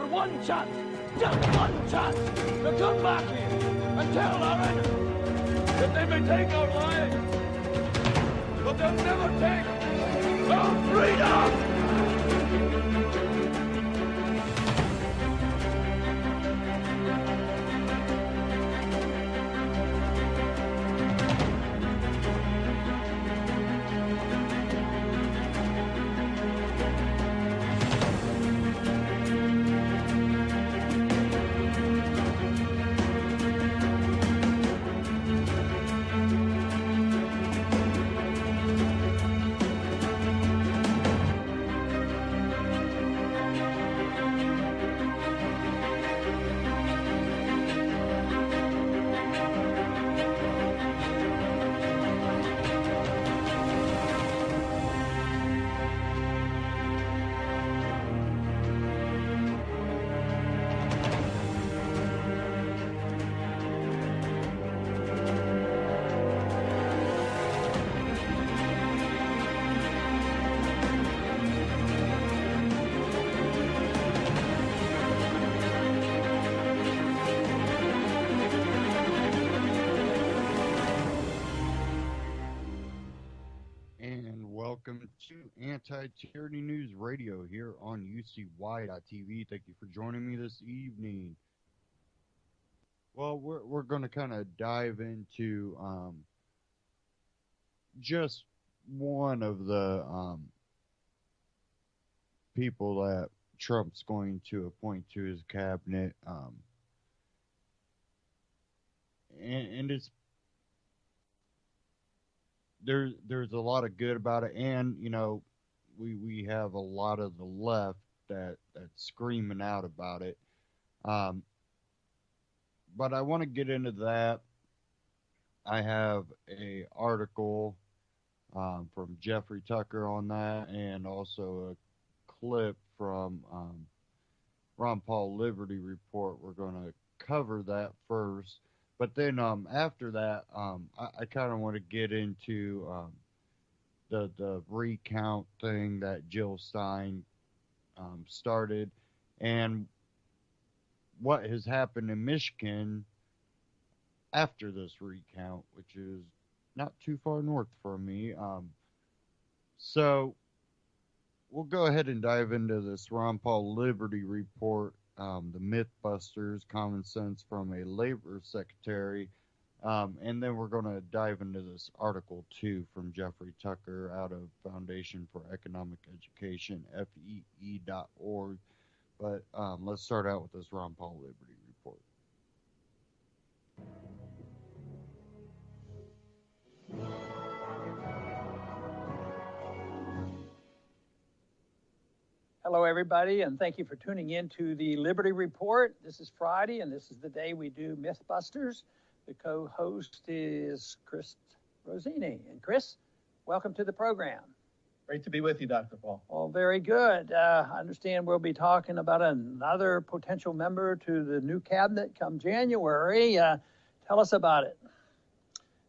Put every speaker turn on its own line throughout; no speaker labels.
for one chance, just one chance, to come back here and tell our enemies that they may take our lives, but they'll never take our freedom!
Welcome to Anti-Tyranny News Radio here on UCY.tv. Thank you for joining me this evening. Well, we're going to kind of dive into just one of the people that Trump's going to appoint to his cabinet, and it's there's a lot of good about it, and you know, we have a lot of the left that's screaming out about it. But I want to get into that. I have a article from Jeffrey Tucker on that, and also a clip from Ron Paul Liberty Report. We're going to cover that first. But then after that, I kind of want to get into the recount thing that Jill Stein started, and what has happened in Michigan after this recount, which is not too far north from me. So we'll go ahead and dive into this Ron Paul Liberty Report. The Mythbusters, Common Sense from a Labor Secretary, and then we're going to dive into this article too from Jeffrey Tucker out of Foundation for Economic Education, FEE.org. But let's start out with this Ron Paul Liberty Report.
Hello, everybody, and thank you for tuning in to the Liberty Report. This is Friday, and this is the day we do Mythbusters. The co-host is Chris Rosini. And Chris, welcome to the program.
Great to be with you, Dr. Paul.
Well, very good. I understand we'll be talking about another potential member to the new cabinet come January. Tell us about it.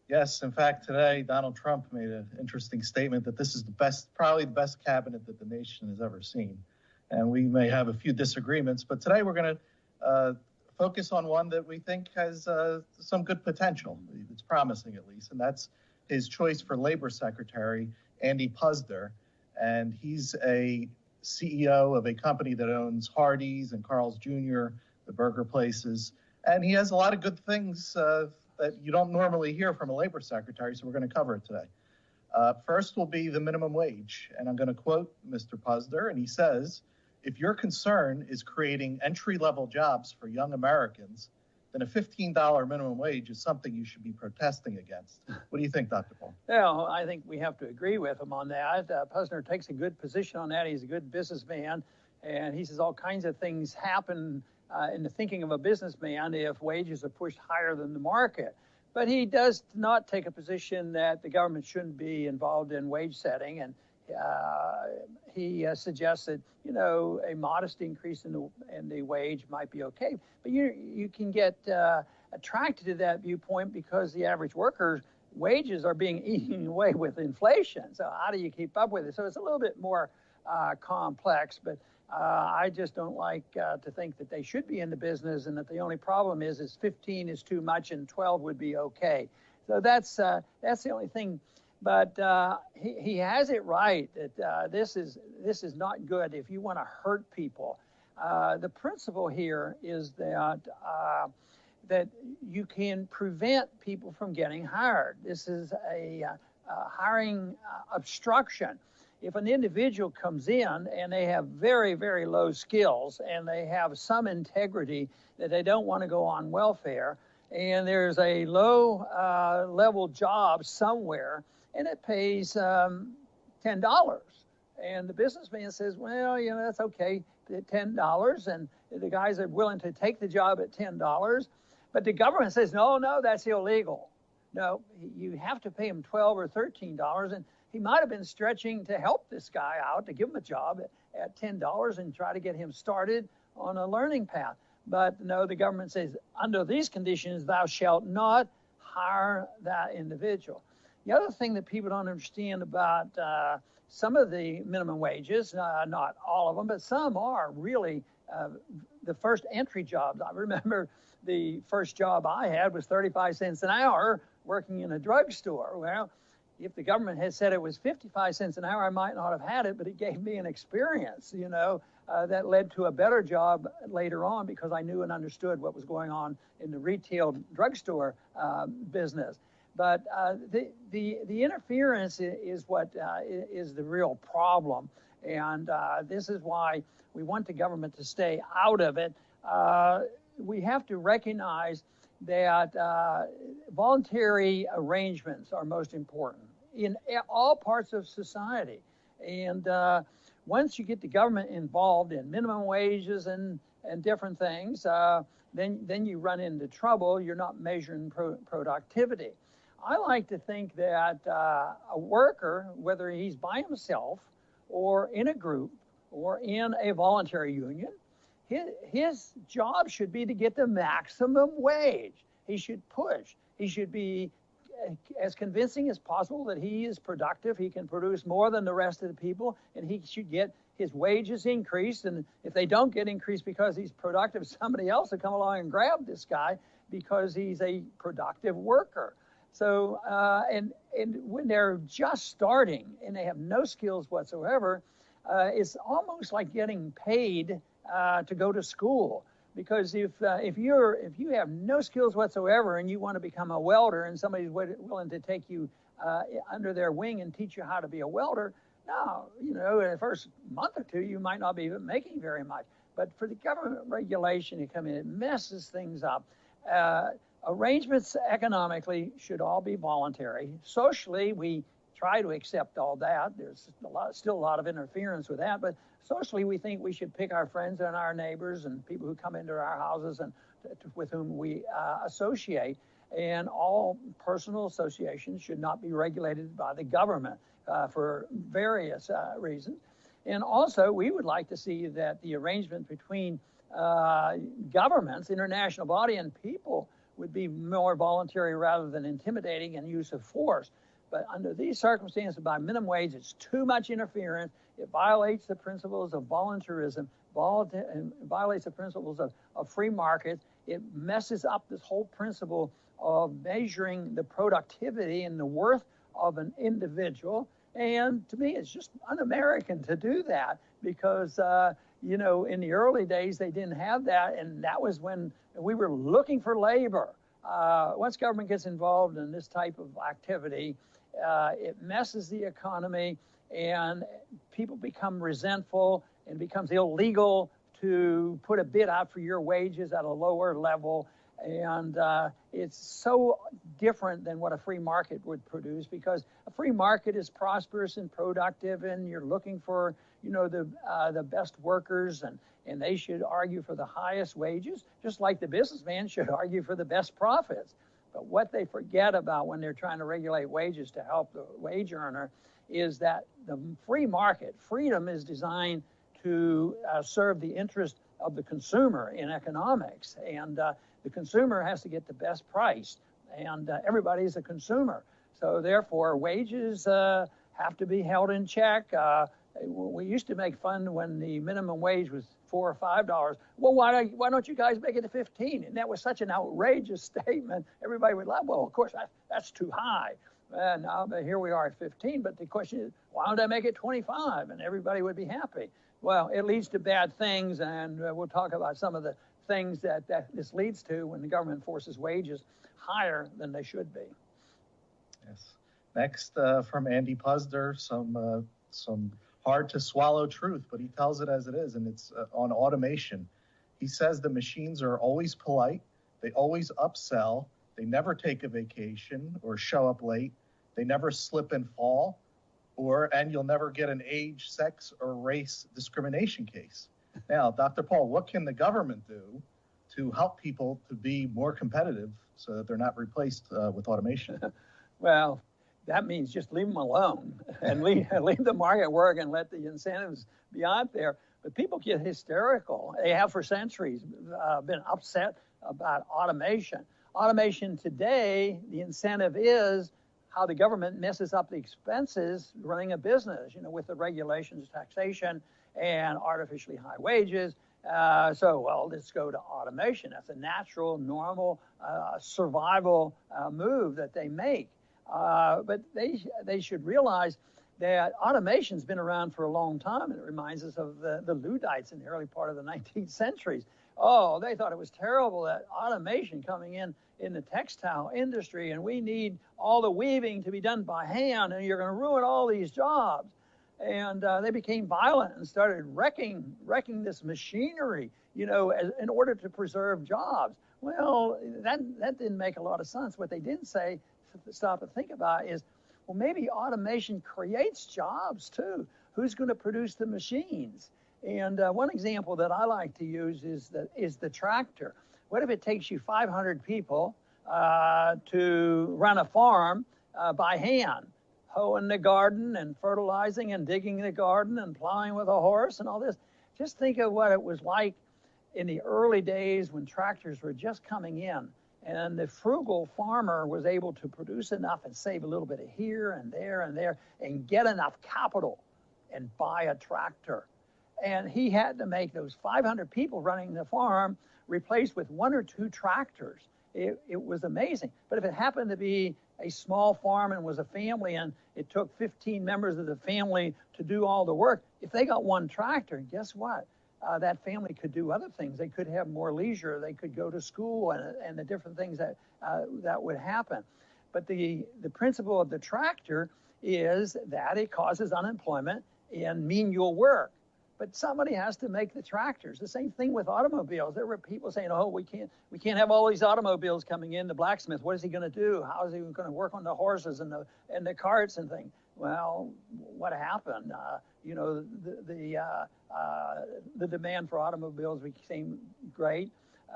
Yes, in fact, today Donald Trump made an interesting statement that this is probably the best cabinet that the nation has ever seen. And we may have a few disagreements, but today we're going to focus on one that we think has some good potential. It's promising, at least, and that's his choice for Labor Secretary, Andy Puzder. And he's a CEO of a company that owns Hardee's and Carl's Jr., the burger places. And he has a lot of good things that you don't normally hear from a labor secretary, so we're going to cover it today. First will be the minimum wage, and I'm going to quote Mr. Puzder, and he says, "If your concern is creating entry-level jobs for young Americans, then a $15 minimum wage is something you should be protesting against." What do you think, Dr. Paul?
Well, I think we have to agree with him on that. Puzder takes a good position on that. He's a good businessman, and he says all kinds of things happen in the thinking of a businessman if wages are pushed higher than the market. But he does not take a position that the government shouldn't be involved in wage setting, and he suggests that, you know, a modest increase in the wage might be okay. But you can get attracted to that viewpoint because the average worker's wages are being eaten away with inflation. So how do you keep up with it? So it's a little bit more complex, but I just don't like to think that they should be in the business, and that the only problem is 15 is too much and 12 would be okay. So that's the only thing. But he has it right that this is not good if you want to hurt people. The principle here is that that you can prevent people from getting hired. This is a hiring obstruction. If an individual comes in and they have very, very low skills and they have some integrity that they don't want to go on welfare, and there's a low level job somewhere and it pays $10, and the businessman says, well, that's okay, $10, and the guys are willing to take the job at $10, but the government says, no, that's illegal. No, you have to pay him $12 or $13, and he might have been stretching to help this guy out, to give him a job at $10 and try to get him started on a learning path. But no, the government says, under these conditions, thou shalt not hire that individual. The other thing that people don't understand about some of the minimum wages, not all of them, but some are really the first entry jobs. I remember the first job I had was 35 cents an hour working in a drugstore. Well, if the government had said it was 55 cents an hour, I might not have had it, but it gave me an experience, that led to a better job later on because I knew and understood what was going on in the retail drugstore business. But the interference is what is the real problem. And this is why we want the government to stay out of it. We have to recognize that voluntary arrangements are most important in all parts of society. And once you get the government involved in minimum wages and different things, then you run into trouble. You're not measuring productivity. I like to think that a worker, whether he's by himself or in a group or in a voluntary union, his job should be to get the maximum wage. He should push. He should be as convincing as possible that he is productive. He can produce more than the rest of the people, and he should get his wages increased. And if they don't get increased because he's productive, somebody else will come along and grab this guy because he's a productive worker. So, and when they're just starting and they have no skills whatsoever, it's almost like getting paid to go to school. Because if you have no skills whatsoever and you want to become a welder and somebody's willing to take you under their wing and teach you how to be a welder, now, in the first month or two, you might not be making very much. But for the government regulation to come in, it messes things up. Arrangements economically should all be voluntary. Socially, we try to accept all that. There's still a lot of interference with that, but socially, we think we should pick our friends and our neighbors and people who come into our houses and with whom we associate. And all personal associations should not be regulated by the government for various reasons. And also, we would like to see that the arrangement between governments, international body, and people would be more voluntary rather than intimidating and use of force. But under these circumstances, by minimum wage, it's too much interference. It violates the principles of voluntarism, and violates the principles of free markets. It messes up this whole principle of measuring the productivity and the worth of an individual. And to me, it's just un-American to do that because, in the early days, they didn't have that. And that was when we were looking for labor. Once government gets involved in this type of activity, it messes the economy and people become resentful, and it becomes illegal to put a bid out for your wages at a lower level. And it's so different than what a free market would produce, because a free market is prosperous and productive, and you're looking for, the best workers, and they should argue for the highest wages, just like the businessman should argue for the best profits. But what they forget about when they're trying to regulate wages to help the wage earner is that the free market, freedom, is designed to serve the interest of the consumer in economics. And the consumer has to get the best price, and everybody's a consumer. So therefore, wages have to be held in check. We used to make fun when the minimum wage was $4 or $5. Well, why don't you guys make it to 15? And that was such an outrageous statement. Everybody would laugh. Well, of course, that's too high. And now here we are at 15. But the question is, why don't I make it 25? And everybody would be happy. Well, it leads to bad things, and we'll talk about some of the things that this leads to when the government forces wages higher than they should be.
Yes. Next, from Andy Puzder, some hard to swallow truth, but he tells it as it is, and it's on automation. He says the machines are always polite, they always upsell, they never take a vacation or show up late, they never slip and fall, and you'll never get an age, sex, or race discrimination case. Now, Dr. Paul, what can the government do to help people to be more competitive so that they're not replaced with automation?
Well, that means just leave them alone and leave the market work and let the incentives be out there. But people get hysterical. They have for centuries been upset about automation. Automation today, the incentive is how the government messes up the expenses running a business, with the regulations, taxation, and artificially high wages. Well, let's go to automation. That's a natural, normal survival move that they make. But they should realize that automation's been around for a long time, and it reminds us of the Luddites in the early part of the 19th centuries. Oh, they thought it was terrible that automation coming in the textile industry, and we need all the weaving to be done by hand, and you're going to ruin all these jobs. And they became violent and started wrecking this machinery, in order to preserve jobs. Well, that didn't make a lot of sense. What they didn't say, stop and think about, is, well, maybe automation creates jobs too. Who's going to produce the machines? And one example that I like to use is the tractor. What if it takes you 500 people to run a farm by hand, hoeing the garden and fertilizing and digging the garden and plowing with a horse and all this? Just think of what it was like in the early days when tractors were just coming in, and the frugal farmer was able to produce enough and save a little bit of here and there and get enough capital and buy a tractor. And he had to make those 500 people running the farm replaced with 1 or 2 tractors. It was amazing. But if it happened to be a small farm and was a family, and it took 15 members of the family to do all the work, if they got 1 tractor, guess what? That family could do other things. They could have more leisure. They could go to school and the different things that would happen. But the principle of the tractor is that it causes unemployment and menial work. But somebody has to make the tractors. The same thing with automobiles. There were people saying, "Oh, we can't have all these automobiles coming in. The blacksmith, what is he going to do? How is he going to work on the horses and the carts and things?" Well, what happened? The demand for automobiles became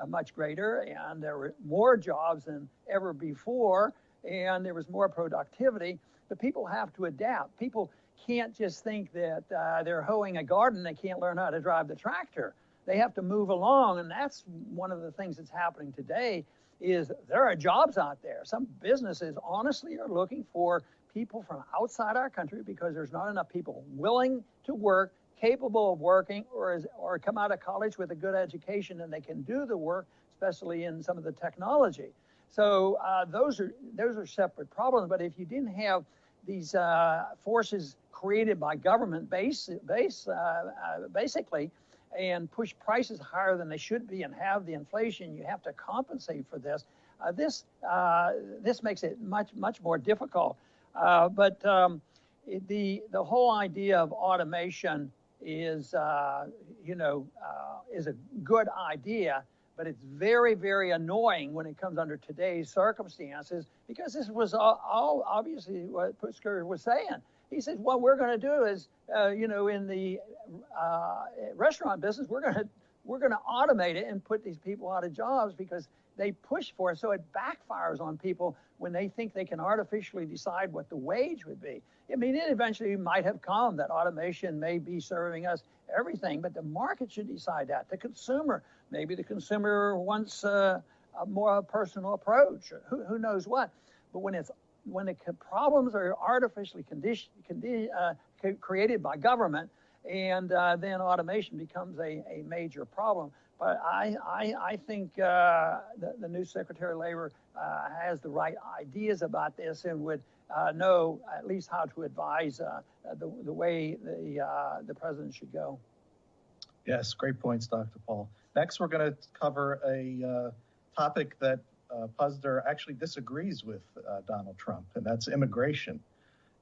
much greater, and there were more jobs than ever before, and there was more productivity. But people have to adapt. People can't just think that they're hoeing a garden. They can't learn how to drive the tractor. They have to move along, and that's one of the things that's happening today. Is there are jobs out there. Some businesses honestly are looking for people from outside our country because there's not enough people willing to work, capable of working, or come out of college with a good education, and they can do the work, especially in some of the technology. So those are separate problems. But if you didn't have these forces created by government basically, and push prices higher than they should be, and have the inflation, you have to compensate for this. This makes it much more difficult. But the whole idea of automation is a good idea, but it's very, very annoying when it comes under today's circumstances, because this was all obviously what Putzker was saying. He said, what we're going to do is, in the restaurant business, we're going to automate it and put these people out of jobs because they push for it. So it backfires on people when they think they can artificially decide what the wage would be. I mean, it eventually might have come that automation may be serving us everything, but the market should decide that. The consumer, maybe the consumer wants a more personal approach. Who knows what? But when the problems are artificially created by government, and then automation becomes a major problem. But I think the new Secretary of Labor has the right ideas about this and would know at least how to advise the way the president should go.
Yes, great points, Dr. Paul. Next, we're going to cover a topic that Puzder actually disagrees with Donald Trump, and that's immigration.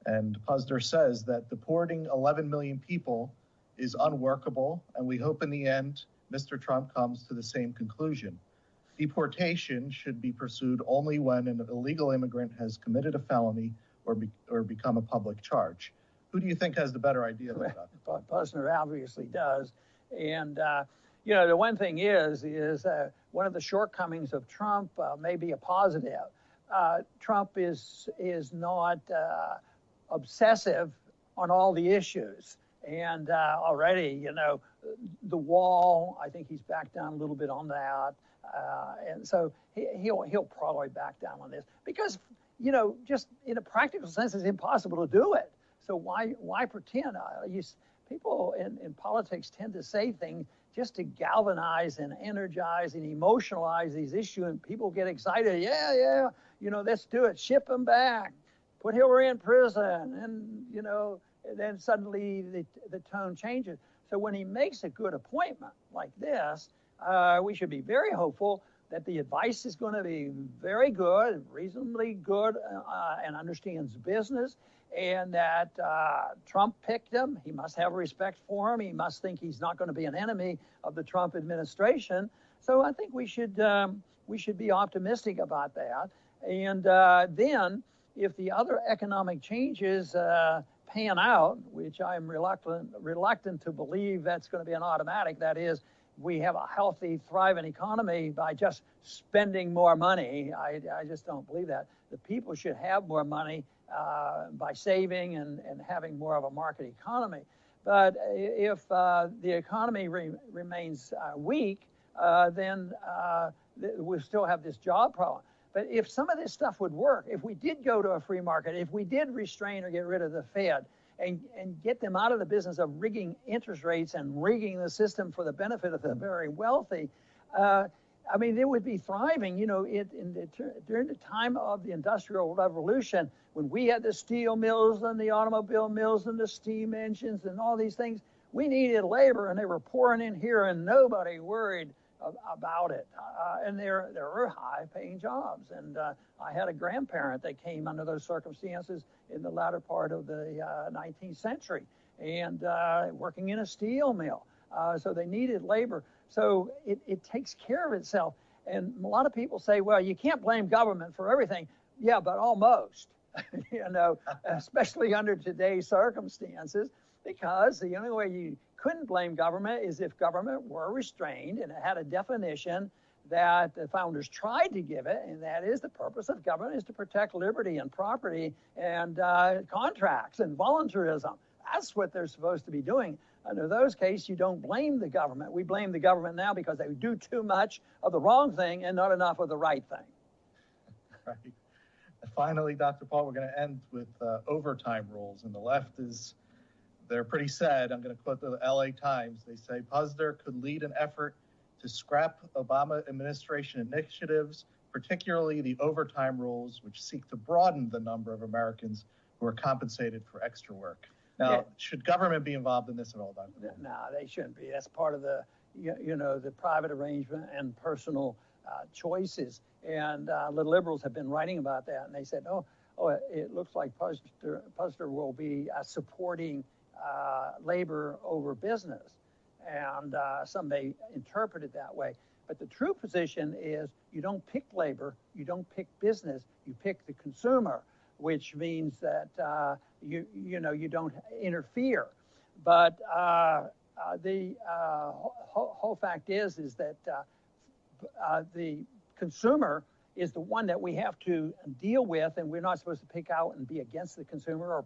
And Puzder says that deporting 11 million people is unworkable, and we hope in the end Mr. Trump comes to the same conclusion. Deportation should be pursued only when an illegal immigrant has committed a felony or become a public charge. Who do you think has the better idea there, Dr.
Puzder obviously does. And, you know, the one thing is one of the shortcomings of Trump may be a positive. Trump is not obsessive on all the issues. And already, you know, the wall, I think he's backed down a little bit on that. And so he'll probably back down on this because, you know, just in a practical sense, it's impossible to do it. So why pretend? People in politics tend to say things just to galvanize and energize and emotionalize these issues, and people get excited. Yeah, you know, let's do it. Ship them back. Put Hillary in prison. And, you know, then suddenly the tone changes. So when he makes a good appointment like this, we should be very hopeful that the advice is going to be very good, reasonably good, and understands business, and that Trump picked him. He must have respect for him. He must think he's not going to be an enemy of the Trump administration. So I think we should be optimistic about that. And then if the other economic changes pan out, which I'm reluctant to believe that's going to be an automatic, that is, we have a healthy, thriving economy by just spending more money. I just don't believe that. The people should have more money by saving and having more of a market economy. But if the economy remains weak, then we'll still have this job problem. But if some of this stuff would work, if we did go to a free market, if we did restrain or get rid of the Fed and get them out of the business of rigging interest rates and rigging the system for the benefit of the very wealthy, I mean, they would be thriving. You know, during the time of the Industrial Revolution, when we had the steel mills and the automobile mills and the steam engines and all these things, we needed labor, and they were pouring in here, and nobody worried about it. And there were high-paying jobs. And I had a grandparent that came under those circumstances in the latter part of the 19th century, and working in a steel mill. So they needed labor. So it takes care of itself. And a lot of people say, well, you can't blame government for everything. Yeah, but almost, you know, especially under today's circumstances, because the only way you couldn't blame government is if government were restrained and it had a definition that the founders tried to give it, and that is the purpose of government is to protect liberty and property and contracts and voluntarism. That's what they're supposed to be doing. Under those cases, you don't blame the government. We blame the government now because they do too much of the wrong thing and not enough of the right thing.
Right. And finally, Dr. Paul, we're going to end with overtime rules. And the left they're pretty sad. I'm going to quote the LA Times. They say Puzder could lead an effort to scrap Obama administration initiatives, particularly the overtime rules, which seek to broaden the number of Americans who are compensated for extra work. Now, should government be involved in this at all, Dr. Paul?
No, they shouldn't be. That's part of the, you know, the private arrangement and personal choices. And the liberals have been writing about that, and they said, oh, it looks like Puzder will be supporting labor over business. And some may interpret it that way. But the true position is you don't pick labor, you don't pick business, you pick the consumer, which means that you don't interfere. But the whole fact is that the consumer is the one that we have to deal with, and we're not supposed to pick out and be against the consumer or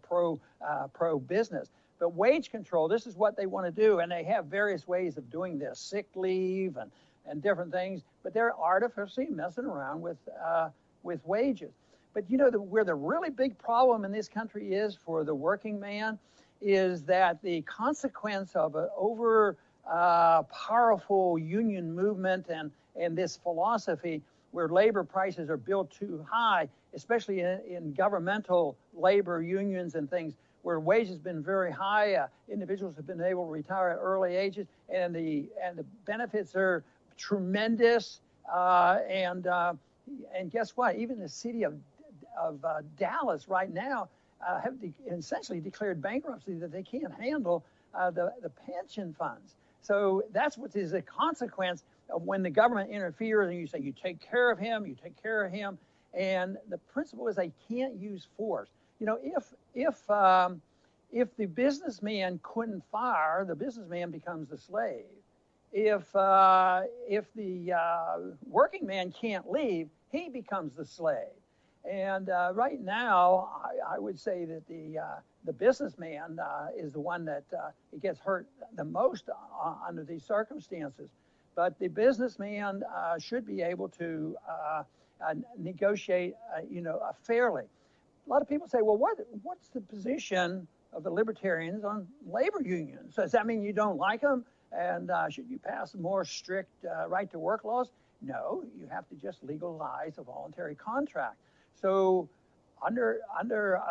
pro business. But wage control, this is what they want to do, and they have various ways of doing this, sick leave and different things, but they're artificially messing around with wages. But you know where the really big problem in this country is for the working man is that the consequence of an over powerful union movement and this philosophy where labor prices are built too high, especially in governmental labor unions and things, where wages have been very high, individuals have been able to retire at early ages, and the benefits are tremendous. And guess what? Even the city of Dallas right now have essentially declared bankruptcy, that they can't handle the pension funds. So that's what is a consequence of when the government interferes and you say, you take care of him, you take care of him. And the principle is they can't use force. You know, if the businessman couldn't fire, the businessman becomes the slave. If the working man can't leave, he becomes the slave. And right now, I would say that the businessman is the one that gets hurt the most under these circumstances. But the businessman should be able to negotiate, fairly. A lot of people say, well, what's the position of the libertarians on labor unions? Does that mean you don't like them? And should you pass more strict right to work laws? No, you have to just legalize a voluntary contract. So under a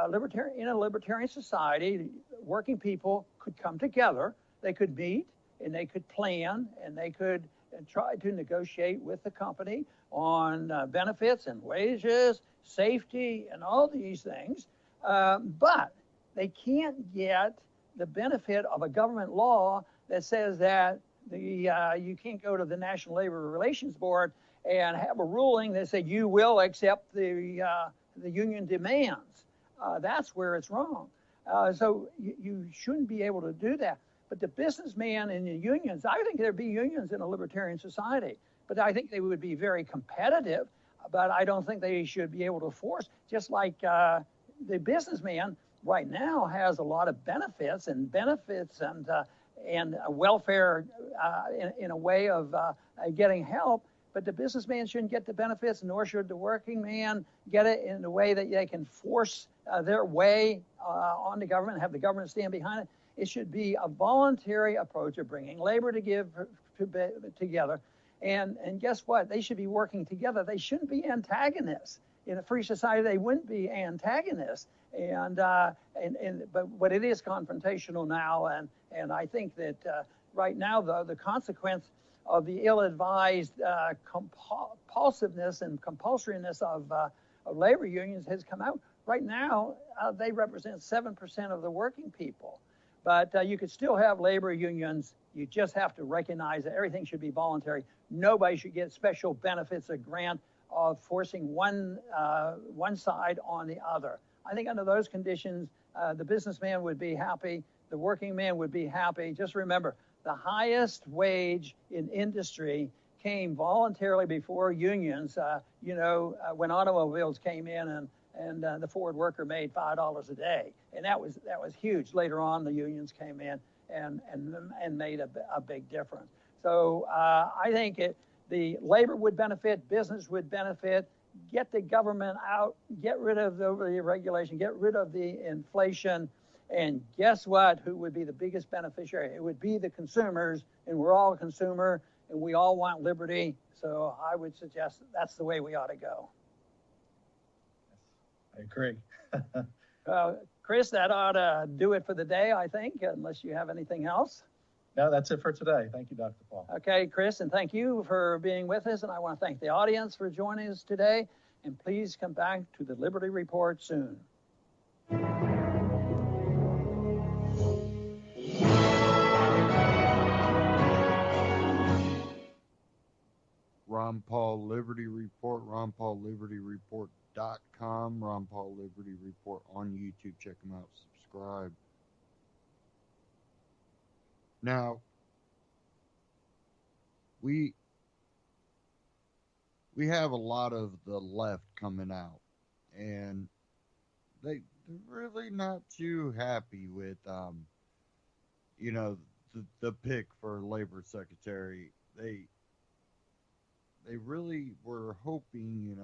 libertarian society, working people could come together, they could meet, and they could plan, and they could try to negotiate with the company on benefits and wages, safety, and all these things. But they can't get the benefit of a government law that says that you can't go to the National Labor Relations Board and have a ruling that said you will accept the union demands. That's where it's wrong. So you shouldn't be able to do that. But the businessman and the unions, I think there'd be unions in a libertarian society, but I think they would be very competitive, but I don't think they should be able to force, just like the businessman right now has a lot of benefits and welfare in a way of getting help. But the businessman shouldn't get the benefits, nor should the working man get it in a way that they can force their way on the government, have the government stand behind it. It should be a voluntary approach of bringing labor together. And guess what? They should be working together. They shouldn't be antagonists. In a free society, they wouldn't be antagonists. But it is confrontational now. And I think that right now, the consequence of the ill-advised compulsiveness and compulsoriness of labor unions has come out. Right now, they represent 7% of the working people. But you could still have labor unions. You just have to recognize that everything should be voluntary. Nobody should get special benefits, a grant of forcing one side on the other. I think under those conditions, the businessman would be happy. The working man would be happy. Just remember, the highest wage in industry came voluntarily before unions. When automobiles came in and the Ford worker made $5 a day, and that was huge. Later on, the unions came in and made a big difference. So I think the labor would benefit, business would benefit. Get the government out, get rid of the regulation, get rid of the inflation, and guess what? Who would be the biggest beneficiary? It would be the consumers, and we're all a consumer, and we all want liberty. So I would suggest that's the way we ought to go.
I agree.
Chris, that ought to do it for the day, I think, unless you have anything else.
No, that's it for today. Thank you, Dr. Paul.
Okay, Chris, and thank you for being with us. And I want to thank the audience for joining us today. And please come back to the Liberty Report soon.
Ron Paul Liberty Report, RonPaulLibertyReport.com, Ron Paul Liberty Report on YouTube. Check them out. Subscribe. Now, we have a lot of the left coming out, and they're really not too happy with, the pick for labor secretary. They really were hoping,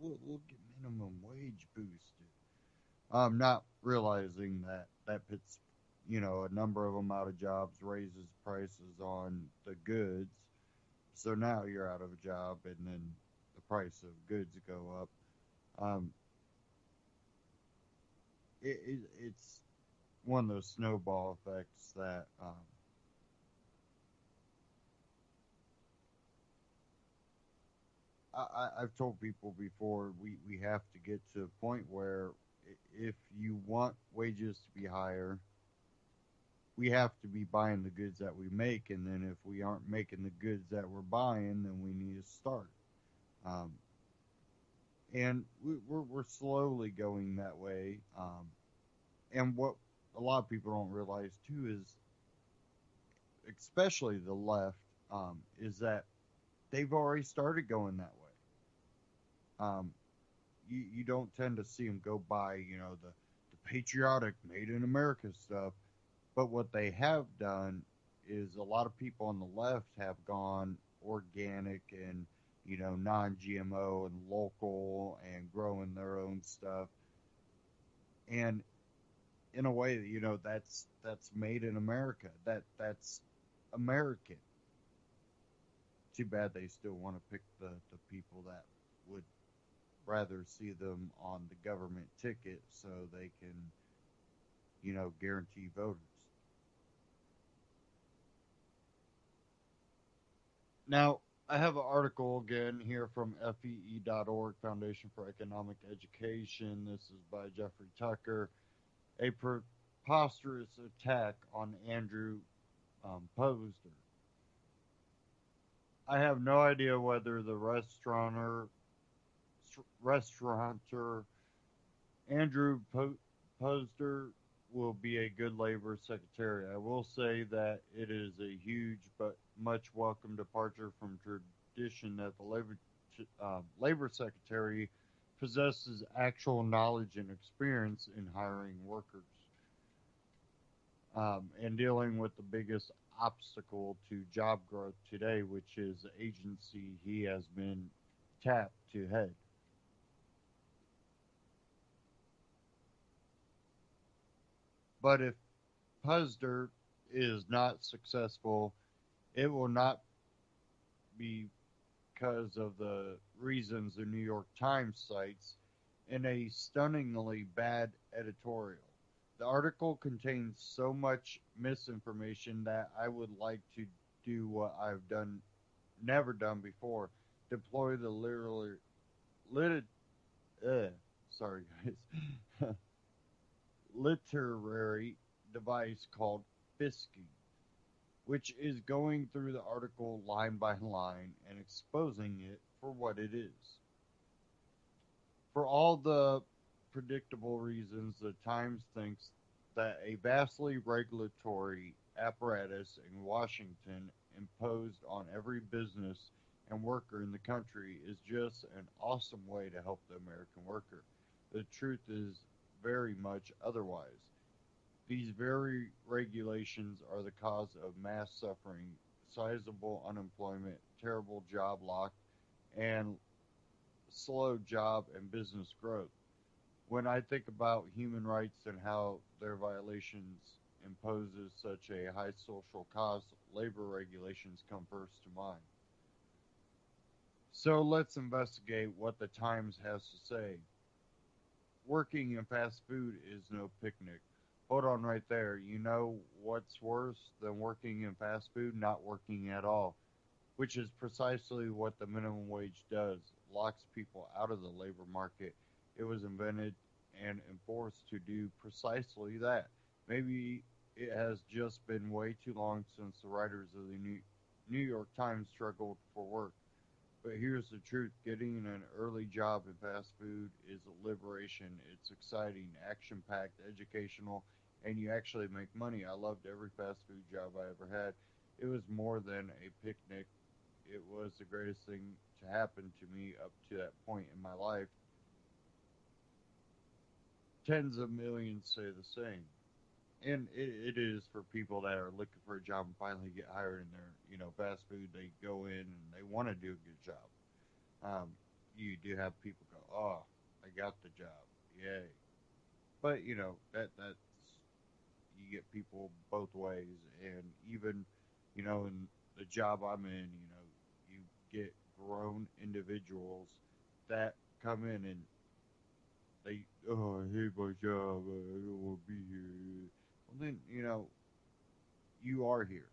we'll get minimum wage boosted. Not realizing that that puts, a number of them out of jobs, raises prices on the goods. So now you're out of a job, and then the price of goods go up. Um, it's one of those snowball effects that I've told people before. We have to get to a point where if you want wages to be higher, we have to be buying the goods that we make, and then if we aren't making the goods that we're buying, then we need to start. Um, and we're slowly going that way. And what a lot of people don't realize too is, especially the left, is that they've already started going that way. You don't tend to see them go by, the patriotic, made in America stuff. But what they have done is a lot of people on the left have gone organic and, non-GMO and local and growing their own stuff. And in a way, that's made in America. That's American. Too bad they still want to pick the people that would rather see them on the government ticket so they can, guarantee voters. Now, I have an article again here from FEE.org, Foundation for Economic Education. This is by Jeffrey Tucker. A preposterous attack on Andrew Posner. I have no idea whether the restaurateur Andrew Posner will be a good labor secretary. I will say that it is a huge but much welcome departure from tradition that the labor secretary possesses actual knowledge and experience in hiring workers, and dealing with the biggest obstacle to job growth today, which is the agency he has been tapped to head. But if Puzder is not successful, it will not be because of the reasons the New York Times cites in a stunningly bad editorial. The article contains so much misinformation that I would like to do what I've never done before: deploy the lit, sorry guys, literary device called fisking, which is going through the article line by line and exposing it for what it is. For all the predictable reasons, the Times thinks that a vastly regulatory apparatus in Washington imposed on every business and worker in the country is just an awesome way to help the American worker. The truth is very much otherwise. These very regulations are the cause of mass suffering, sizable unemployment, terrible job loss, and slow job and business growth. When I think about human rights and how their violations imposes such a high social cost, labor regulations come first to mind. So let's investigate what the Times has to say. Working in fast food is no picnic. Hold on right there. You know what's worse than working in fast food? Not working at all, which is precisely what the minimum wage does: locks people out of the labor market. It was invented and enforced to do precisely that. Maybe it has just been way too long since the writers of the New York Times struggled for work. But here's the truth: getting an early job in fast food is a liberation. It's exciting, action packed, educational, and you actually make money. I loved every fast food job I ever had. It was more than a picnic, it was the greatest thing to happen to me up to that point in my life. Tens of millions say the same. And it is for people that are looking for a job and finally get hired in their, fast food. They go in and they want to do a good job. You do have people go, "Oh, I got the job, yay!" But that's you get people both ways, and even, in the job I'm in, you get grown individuals that come in and I hate my job, I don't want to be here. Well, then, you are here.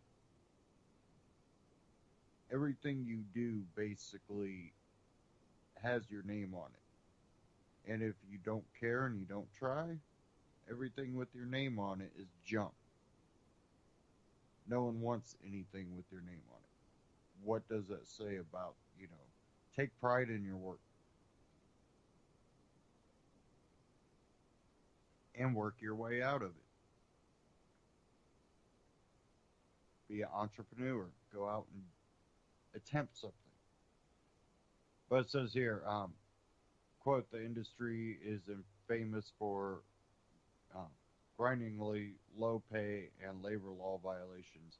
Everything you do basically has your name on it. And if you don't care and you don't try, everything with your name on it is junk. No one wants anything with your name on it. What does that say about, take pride in your work and work your way out of it. Be an entrepreneur. Go out and attempt something. But it says here, quote, the industry is famous for um, grindingly low pay and labor law violations.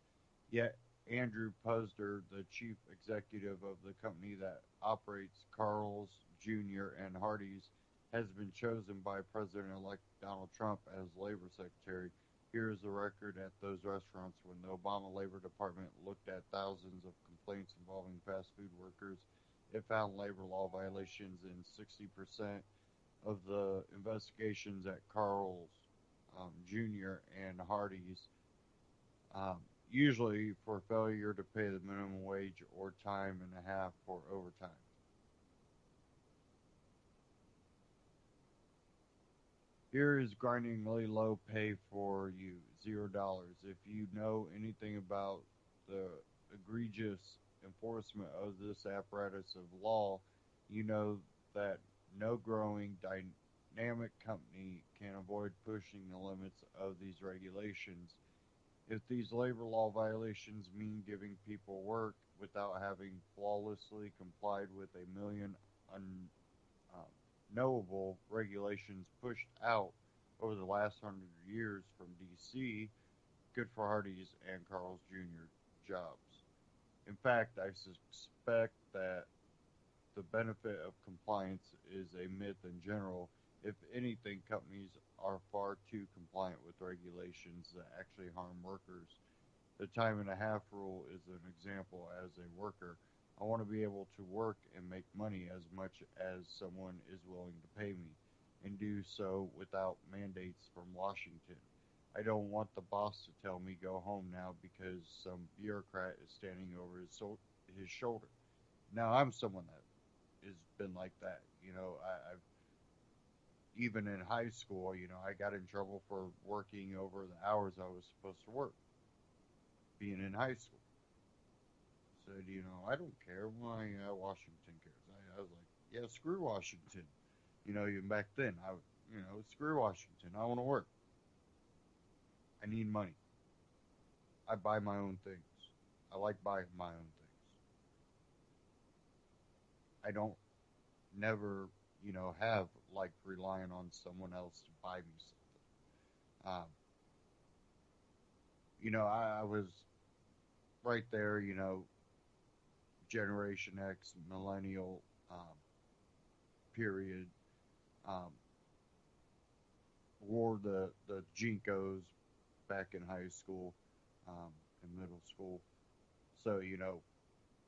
Yet Andrew Puzder, the chief executive of the company that operates Carl's Jr. and Hardee's, has been chosen by President-elect Donald Trump as labor secretary. Here is the record at those restaurants when the Obama Labor Department looked at thousands of complaints involving fast food workers. It found labor law violations in 60% of the investigations at Carl's Jr. and Hardee's, usually for failure to pay the minimum wage or time and a half for overtime. Here is grindingly low pay for you, $0. If you know anything about the egregious enforcement of this apparatus of law, you know that no growing dynamic company can avoid pushing the limits of these regulations. If these labor law violations mean giving people work without having flawlessly complied with a million unknowable regulations pushed out over the last 100 years from D.C., good for Hardee's and Carl's Jr. jobs. In fact, I suspect that the benefit of compliance is a myth in general. If anything, companies are far too compliant with regulations that actually harm workers. The time and a half rule is an example. As a worker, I want to be able to work and make money as much as someone is willing to pay me, and do so without mandates from Washington. I don't want the boss to tell me go home now because some bureaucrat is standing over his shoulder. Now, I'm someone that has been like that. I've even in high school, I got in trouble for working over the hours I was supposed to work, being in high school. Said, I don't care why Washington cares. I was like, yeah, screw Washington. Even back then, screw Washington. I want to work. I need money. I buy my own things. I like buying my own things. I don't never, have like relying on someone else to buy me something. I was right there, Generation X, millennial period. Um, Wore the Jinkos back in high school, in middle school. So,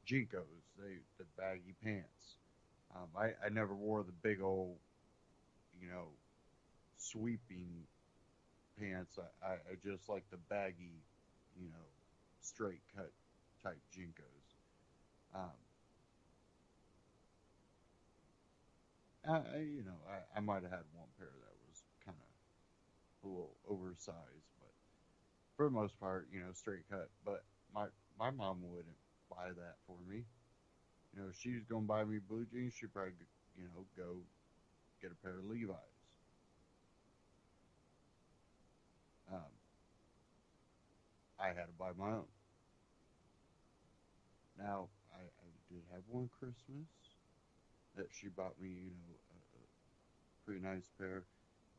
Jinkos, the baggy pants. I never wore the big old, sweeping pants. I just like the baggy, you know, straight cut type Jinkos. Um, I might have had one pair that was kind of a little oversized, but for the most part, straight cut. But my mom wouldn't buy that for me. If she's gonna buy me blue jeans, she'd probably go get a pair of Levi's. Um, I had to buy my own. Now I did have one Christmas that she bought me, a pretty nice pair.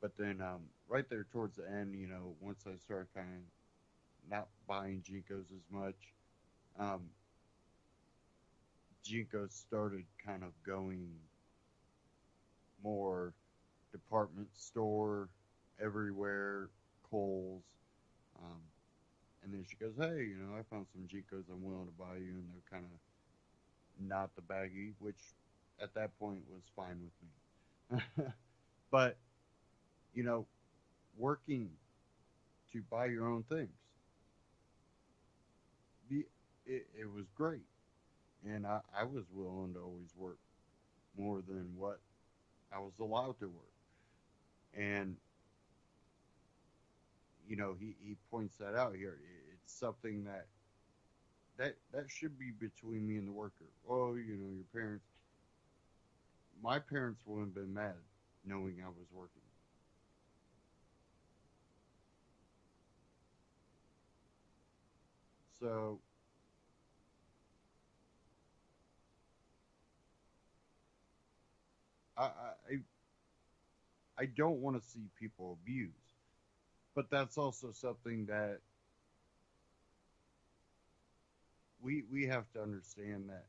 But then right there towards the end, once I started kind of not buying Jinkos as much, um, Jinkos started kind of going more department store, everywhere, Kohl's. And then she goes, hey, I found some Jicos I'm willing to buy you, and they're kind of not the baggy, which at that point was fine with me. But, you know, working to buy your own things, it was great. And I was willing to always work more than what I was allowed to work. And, he points that out here. It's something that should be between me and the worker. Oh, your parents. My parents wouldn't have been mad knowing I was working. So I I, I don't want to see people abused, but that's also something that we have to understand that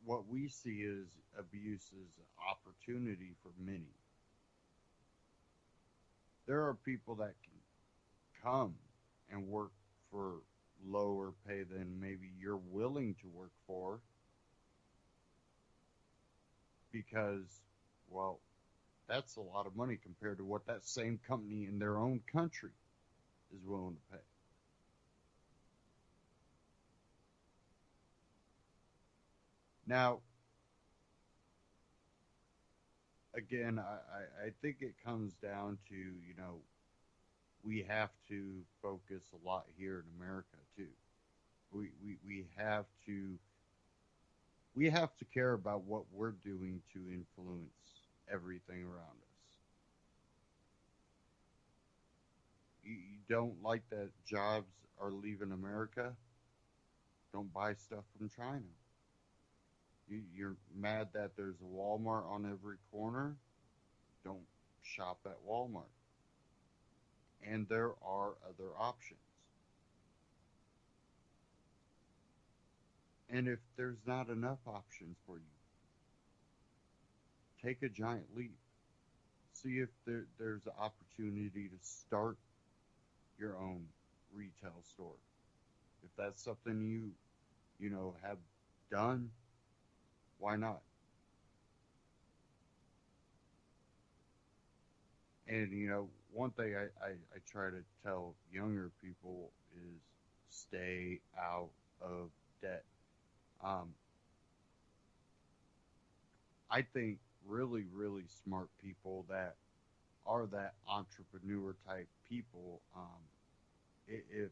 what we see as abuse is opportunity for many. There are people that can come and work for lower pay than maybe you're willing to work for because, well, that's a lot of money compared to what that same company in their own country is willing to pay. Now, again, I think it comes down to, we have to focus a lot here in America too. We have to care about what we're doing to influence everything around us. You don't like that jobs are leaving America? Don't buy stuff from China. You're mad that there's a Walmart on every corner? Don't shop at Walmart. And there are other options. And if there's not enough options for you, take a giant leap. See if there's an opportunity to start your own retail store. If that's something you have done, why not? And, one thing I try to tell younger people is stay out of debt. Um, I think really, really smart people that are that entrepreneur type people, if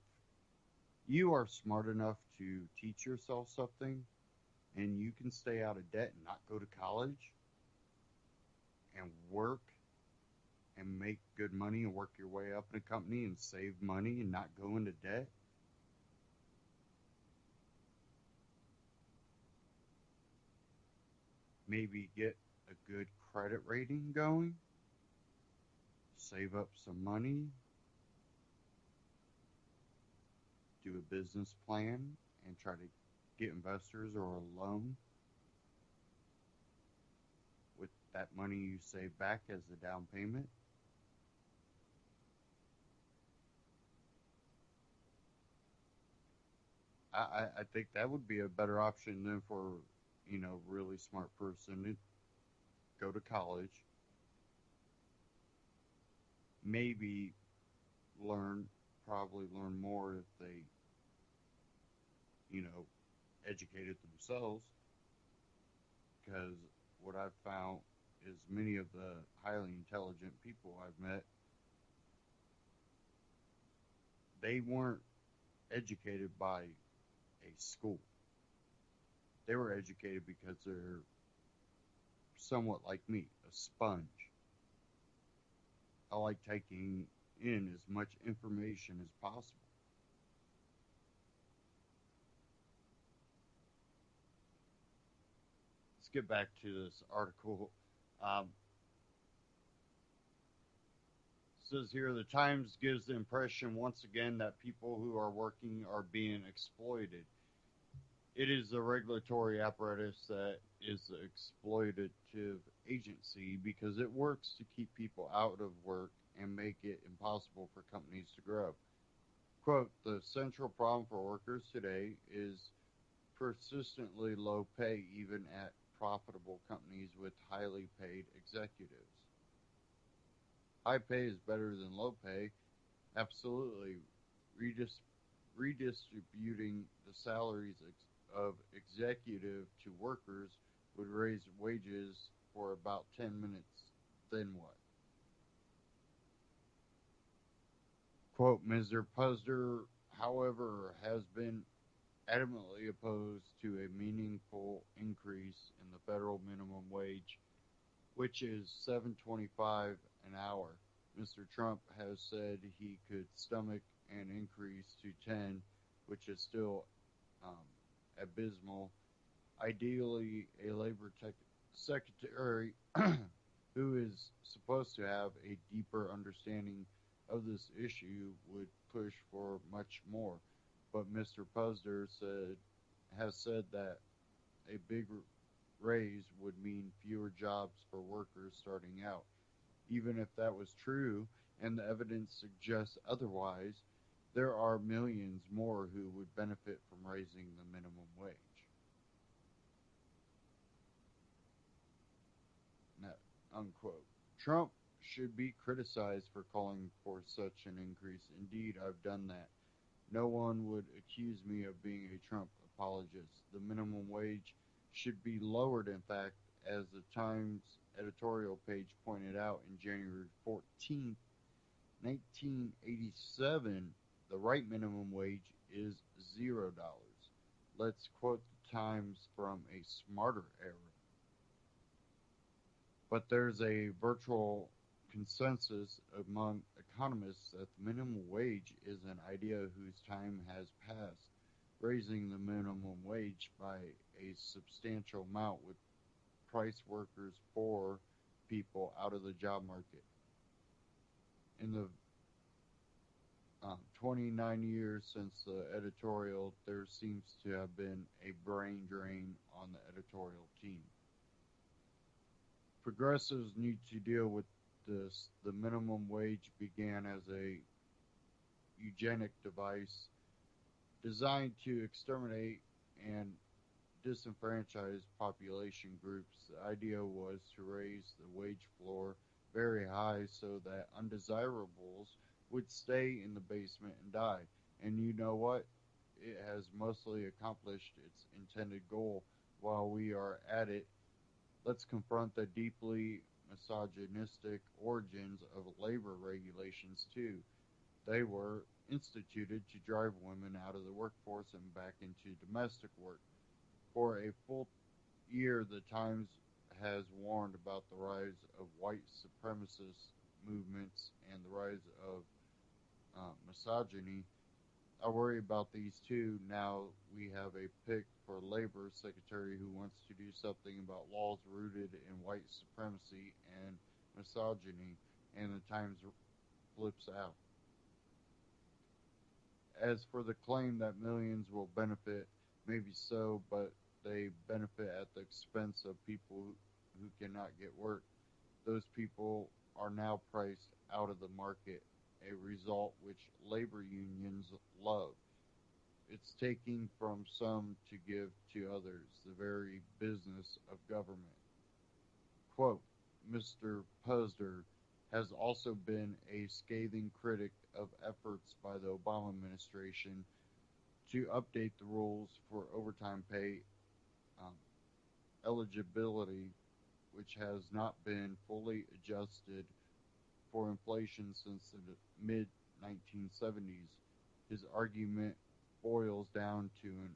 you are smart enough to teach yourself something and you can stay out of debt and not go to college and work and make good money and work your way up in a company and save money and not go into debt, maybe get a good credit rating going, save up some money, do a business plan, and try to get investors or a loan with that money you save back as a down payment. I think that would be a better option than for, really smart person to go to college, maybe learn, probably learn more if they, you know, educated themselves. Because what I've found is many of the highly intelligent people I've met, they weren't educated by a school. They were educated because they're somewhat like me, a sponge. I like taking in as much information as possible. Let's get back to this article. Um, Says here the Times gives the impression once again that people who are working are being exploited. It is the regulatory apparatus that is the exploitative agency because it works to keep people out of work and make it impossible for companies to grow. Quote, the central problem for workers today is persistently low pay even at profitable companies with highly paid executives. High pay is better than low pay. Absolutely. Redis- Redistributing the salaries of executive to workers would raise wages for about 10 minutes. Then what? Quote, Mr. Puzder, however, has been adamantly opposed to a meaningful increase in the federal minimum wage, which is $7.25 an hour. Mr. Trump has said he could stomach an increase to 10, which is still um, abysmal. Ideally, a labor secretary who is supposed to have a deeper understanding of this issue would push for much more. But Mr. Puzder has said that a big raise would mean fewer jobs for workers starting out. Even if that was true, and the evidence suggests otherwise, there are millions more who would benefit from raising the minimum wage. Now, unquote. Trump should be criticized for calling for such an increase. Indeed, I've done that. No one would accuse me of being a Trump apologist. The minimum wage should be lowered, in fact, as the Times editorial page pointed out in January 14th, 1987, the right minimum wage is $0. Let's quote the Times from a smarter era. But there's a virtual consensus among economists that the minimum wage is an idea whose time has passed. Raising the minimum wage by a substantial amount would price workers, poor people, out of the job market. In the 29 years since the editorial, there seems to have been a brain drain on the editorial team. Progressives need to deal with this. The minimum wage began as a eugenic device designed to exterminate and disenfranchise population groups. The idea was to raise the wage floor very high so that undesirables would stay in the basement and die. And you know what? It has mostly accomplished its intended goal. While we are at it, let's confront the deeply misogynistic origins of labor regulations too. They were instituted to drive women out of the workforce and back into domestic work. For a full year, the Times has warned about the rise of white supremacist movements and the rise of misogyny. I worry about these too. Now we have a pick for labor secretary who wants to do something about laws rooted in white supremacy and misogyny, and the Times flips out. As for the claim that millions will benefit, maybe so, but they benefit at the expense of people who cannot get work. Those people are now priced out of the market, a result which labor unions love. It's taking from some to give to others, the very business of government. Quote, Mr. Puzder has also been a scathing critic of efforts by the Obama administration to update the rules for overtime pay um, eligibility, which has not been fully adjusted for inflation since the mid 1970s. His argument boils down to an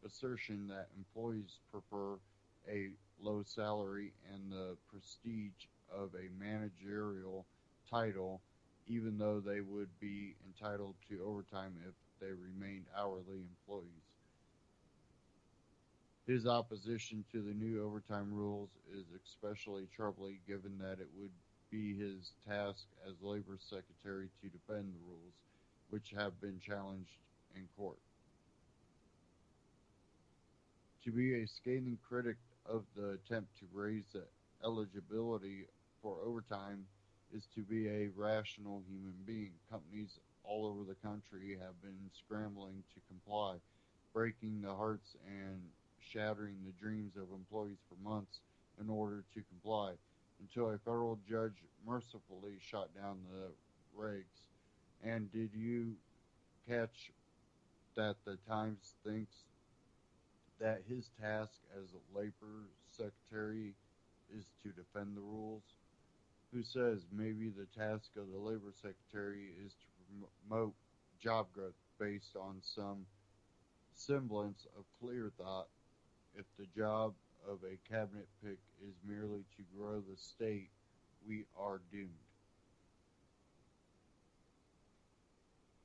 assertion that employees prefer a low salary and the prestige of a managerial title, even though they would be entitled to overtime if they remained hourly employees. His opposition to the new overtime rules is especially troubling given that it would be his task as Labor Secretary to defend the rules, which have been challenged in court. To be a scathing critic of the attempt to raise the eligibility for overtime is to be a rational human being. Companies all over the country have been scrambling to comply, breaking the hearts and shattering the dreams of employees for months in order to comply, until a federal judge mercifully shot down the regs. And did you catch that the Times thinks that his task as Labor Secretary is to defend the rules? Who says maybe the task of the Labor Secretary is to promote job growth based on some semblance of clear thought? If the job of a cabinet pick is merely to grow the state, we are doomed.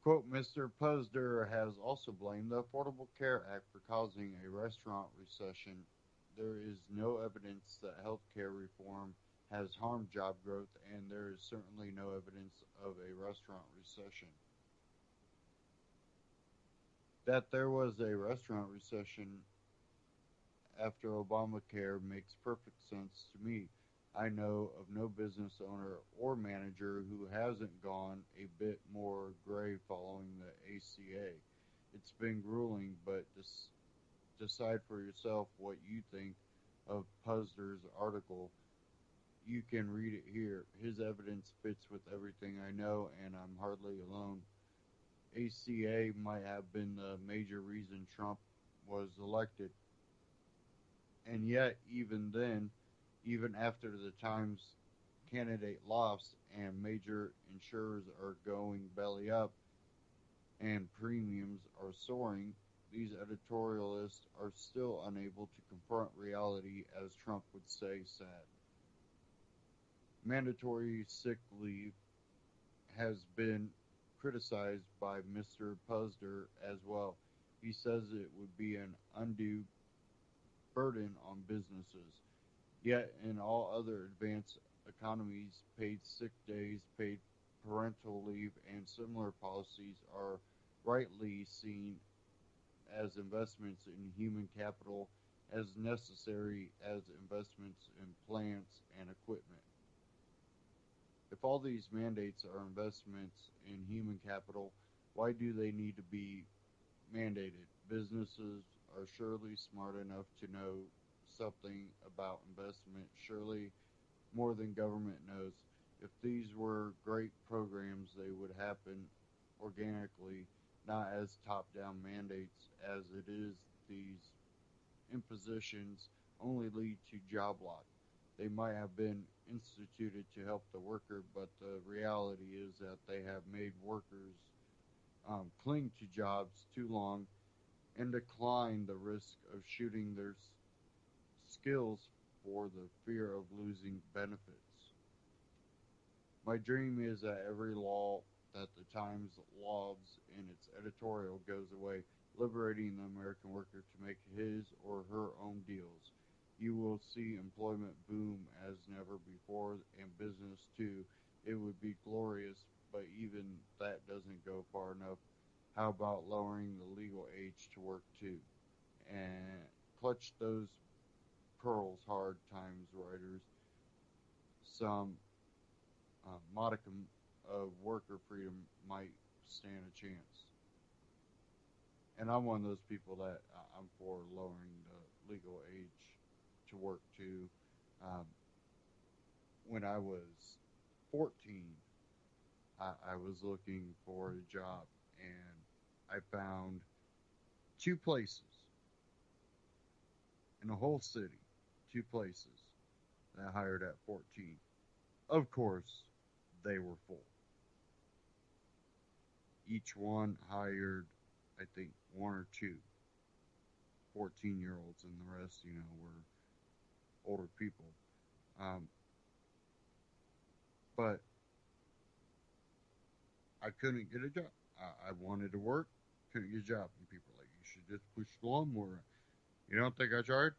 Quote, Mr. Puzder has also blamed the Affordable Care Act for causing a restaurant recession. There is no evidence that health care reform has harmed job growth, and there is certainly no evidence of a restaurant recession. That there was a restaurant recession after Obamacare makes perfect sense to me. I know of no business owner or manager who hasn't gone a bit more gray following the ACA. It's been grueling, but decide for yourself what you think of Puzder's article. You can read it here. His evidence fits with everything I know, and I'm hardly alone. ACA might have been the major reason Trump was elected. And yet, even then, even after the Times candidate lost and major insurers are going belly up and premiums are soaring, these editorialists are still unable to confront reality, as Trump would say, sad. Mandatory sick leave has been criticized by Mr. Puzder as well. He says it would be an undue burden on businesses. Yet, in all other advanced economies, paid sick days, paid parental leave, and similar policies are rightly seen as investments in human capital, as necessary as investments in plants and equipment. If all these mandates are investments in human capital, why do they need to be mandated? Businesses are surely smart enough to know something about investment, surely more than government knows. If these were great programs, they would happen organically, not as top-down mandates, as it is. These impositions only lead to job loss. They might have been instituted to help the worker, but the reality is that they have made workers cling to jobs too long and decline the risk of shooting their skills for the fear of losing benefits. My dream is that every law that the Times lauds in its editorial goes away, liberating the American worker to make his or her own deals. You will see employment boom as never before, and business too. It would be glorious, but even that doesn't go far enough. How about lowering the legal age to work too? And clutch those pearls hard, Times writers. Some modicum of worker freedom might stand a chance. And I'm one of those people that I'm for lowering the legal age to work too. When I was 14, I was looking for a job, and I found two places in the whole city, two places that hired at 14. Of course, they were full. Each one hired, I think, one or two 14-year-olds, and the rest, were older people. But I couldn't get a job. I wanted to work, couldn't get a job. And people were like, you should just push the lawnmower. You don't think I tried?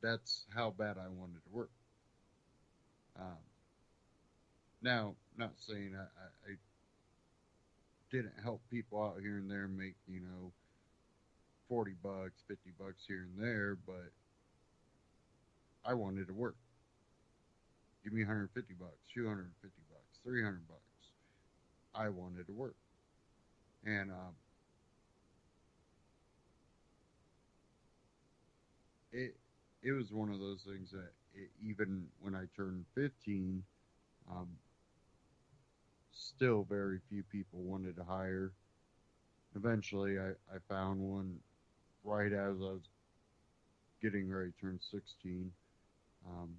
That's how bad I wanted to work. Now, not saying I didn't help people out here and there make, $40, $50 here and there, but I wanted to work. Give me $150, $250, $300. I wanted to work. And it it was one of those things that even when I turned 15, um, still very few people wanted to hire. Eventually, I found one right as I was getting ready to turn 16, um,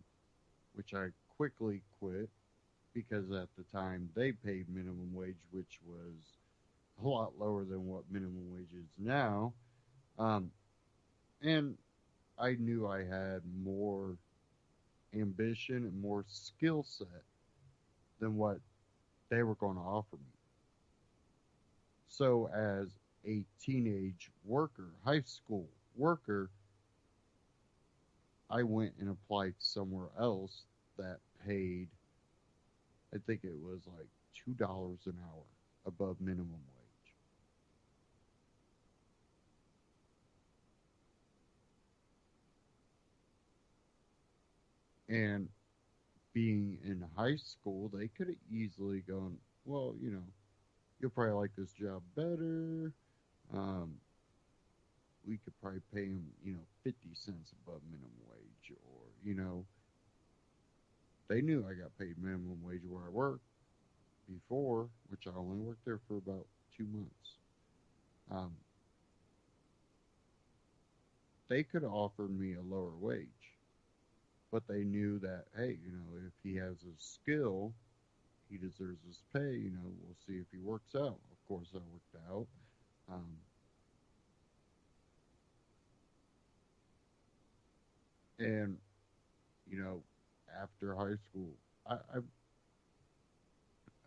which I quickly quit because at the time they paid minimum wage, which was a lot lower than what minimum wage is now. Um, and I knew I had more ambition and more skill set than what they were going to offer me. So, as a teenage worker, high school worker, I went and applied somewhere else that paid, I think it was like $2 an hour above minimum wage. And being in high school, they could have easily gone, well, you'll probably like this job better. Um, we could probably pay him, 50 cents above minimum wage. Or, they knew I got paid minimum wage where I worked before, which I only worked there for about 2 months. Um, they could have offered me a lower wage, but they knew that, hey, if he has a skill, he deserves his pay. We'll see if he works out. Of course, I worked out. Um, and, you know, after high school,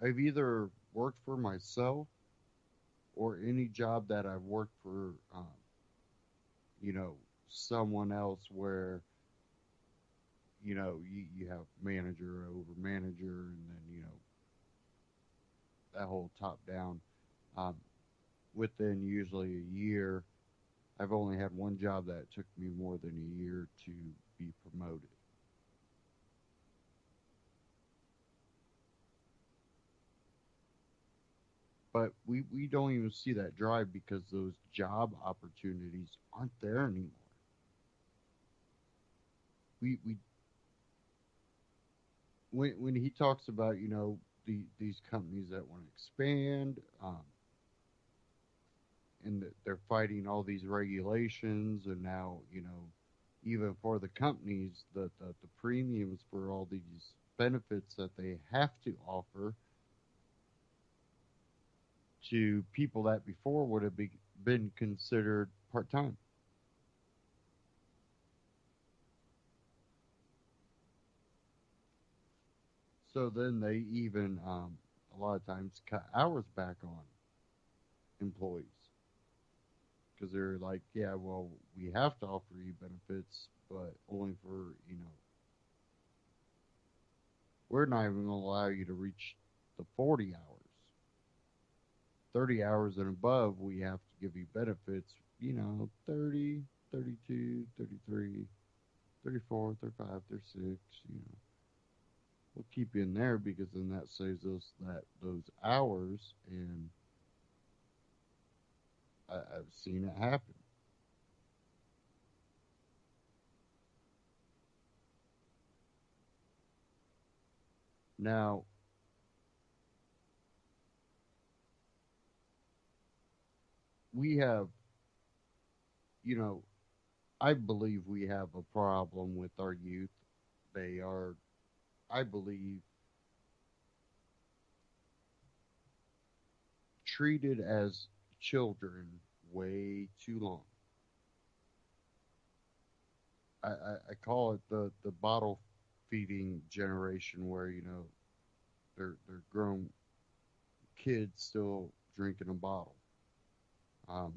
I've either worked for myself or any job that I've worked for, you know, someone else where, you have manager over manager and then, that whole top down. Um, within usually a year, I've only had one job that took me more than a year to be promoted. But we don't even see that drive because those job opportunities aren't there anymore. We when he talks about these companies that want to expand, and that they're fighting all these regulations, and now even for the companies the premiums for all these benefits that they have to offer to people that before would have been considered part time. So then they even a lot of times cut hours back on employees because they're like, yeah, well, we have to offer you benefits, but only for we're not even going to allow you to reach the 40 hours. 30 hours and above, we have to give you benefits, 30, 32, 33, 34, 35, 36, we'll keep you in there because then that saves us those hours, and I've seen it happen. Now, we have, you know, I believe we have a problem with our youth. They are, I believe, treated as children way too long. I call it the bottle feeding generation where, they're grown kids still drinking a bottle. Um,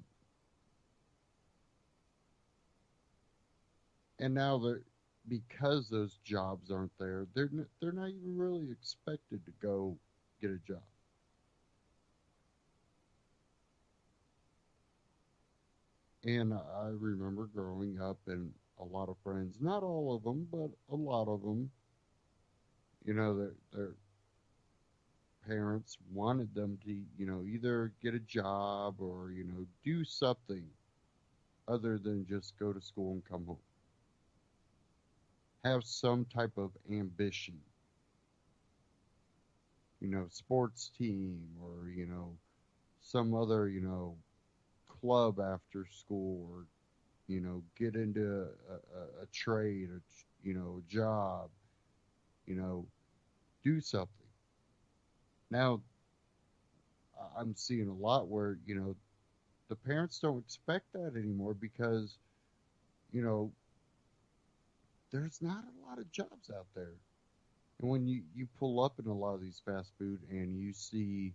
and now that because those jobs aren't there, they're not even really expected to go get a job. And I remember growing up and a lot of friends, not all of them, but a lot of them, their parents wanted them to, either get a job or, do something other than just go to school and come home. Have some type of ambition, sports team or, some other, club after school or, get into a trade or, a job, do something. Now, I'm seeing a lot where, the parents don't expect that anymore because, you know, there's not a lot of jobs out there. And when you pull up in a lot of these fast food and you see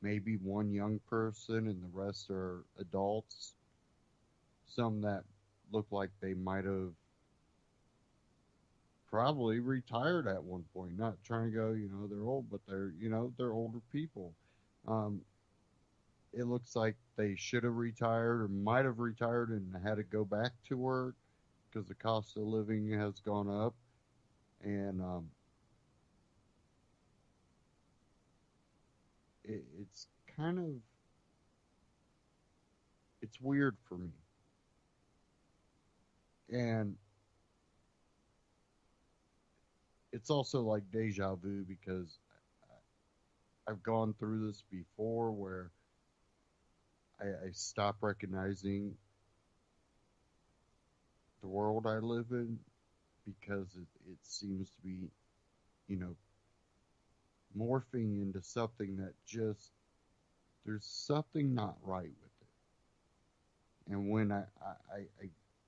maybe one young person and the rest are adults, some that look like they might have probably retired at one point, not trying to go, they're old, but they're older people. Um, it looks like they should have retired or might have retired and had to go back to work because the cost of living has gone up. And it's kind of, it's weird for me. And it's also like deja vu because I've gone through this before where I stop recognizing the world I live in because it seems to be, you know, morphing into something that just, there's something not right with it. And when I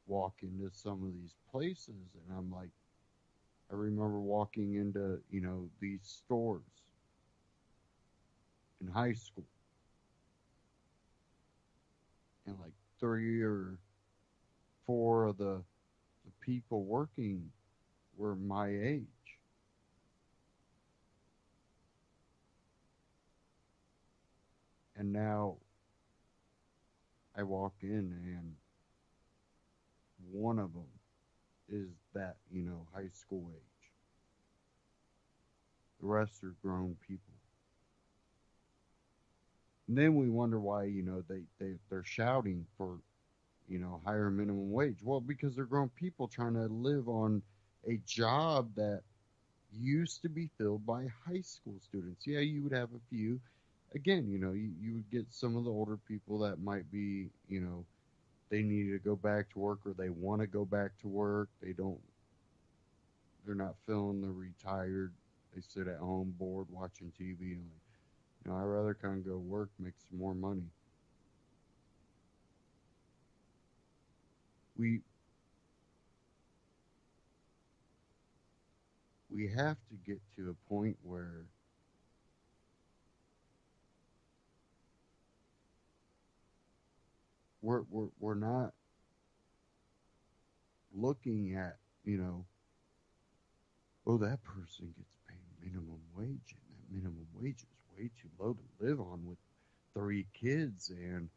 walk into some of these places and I'm like, I remember walking into, these stores in high school and like 3 or 4 of the people working were my age. And now I walk in and one of them is that, high school age. The rest are grown people. And then we wonder why, they're shouting for, higher minimum wage. Well, because they're grown people trying to live on a job that used to be filled by high school students. Yeah, you would have a few. Again, you would get some of the older people that might be, they need to go back to work or they want to go back to work. They're not feeling they're retired. They sit at home bored watching TV and like, I'd rather kind of go work, make some more money. We we have to get to a point where we're not looking at, oh, that person gets paid minimum wage and that minimum wage is way too low to live on with 3 kids and,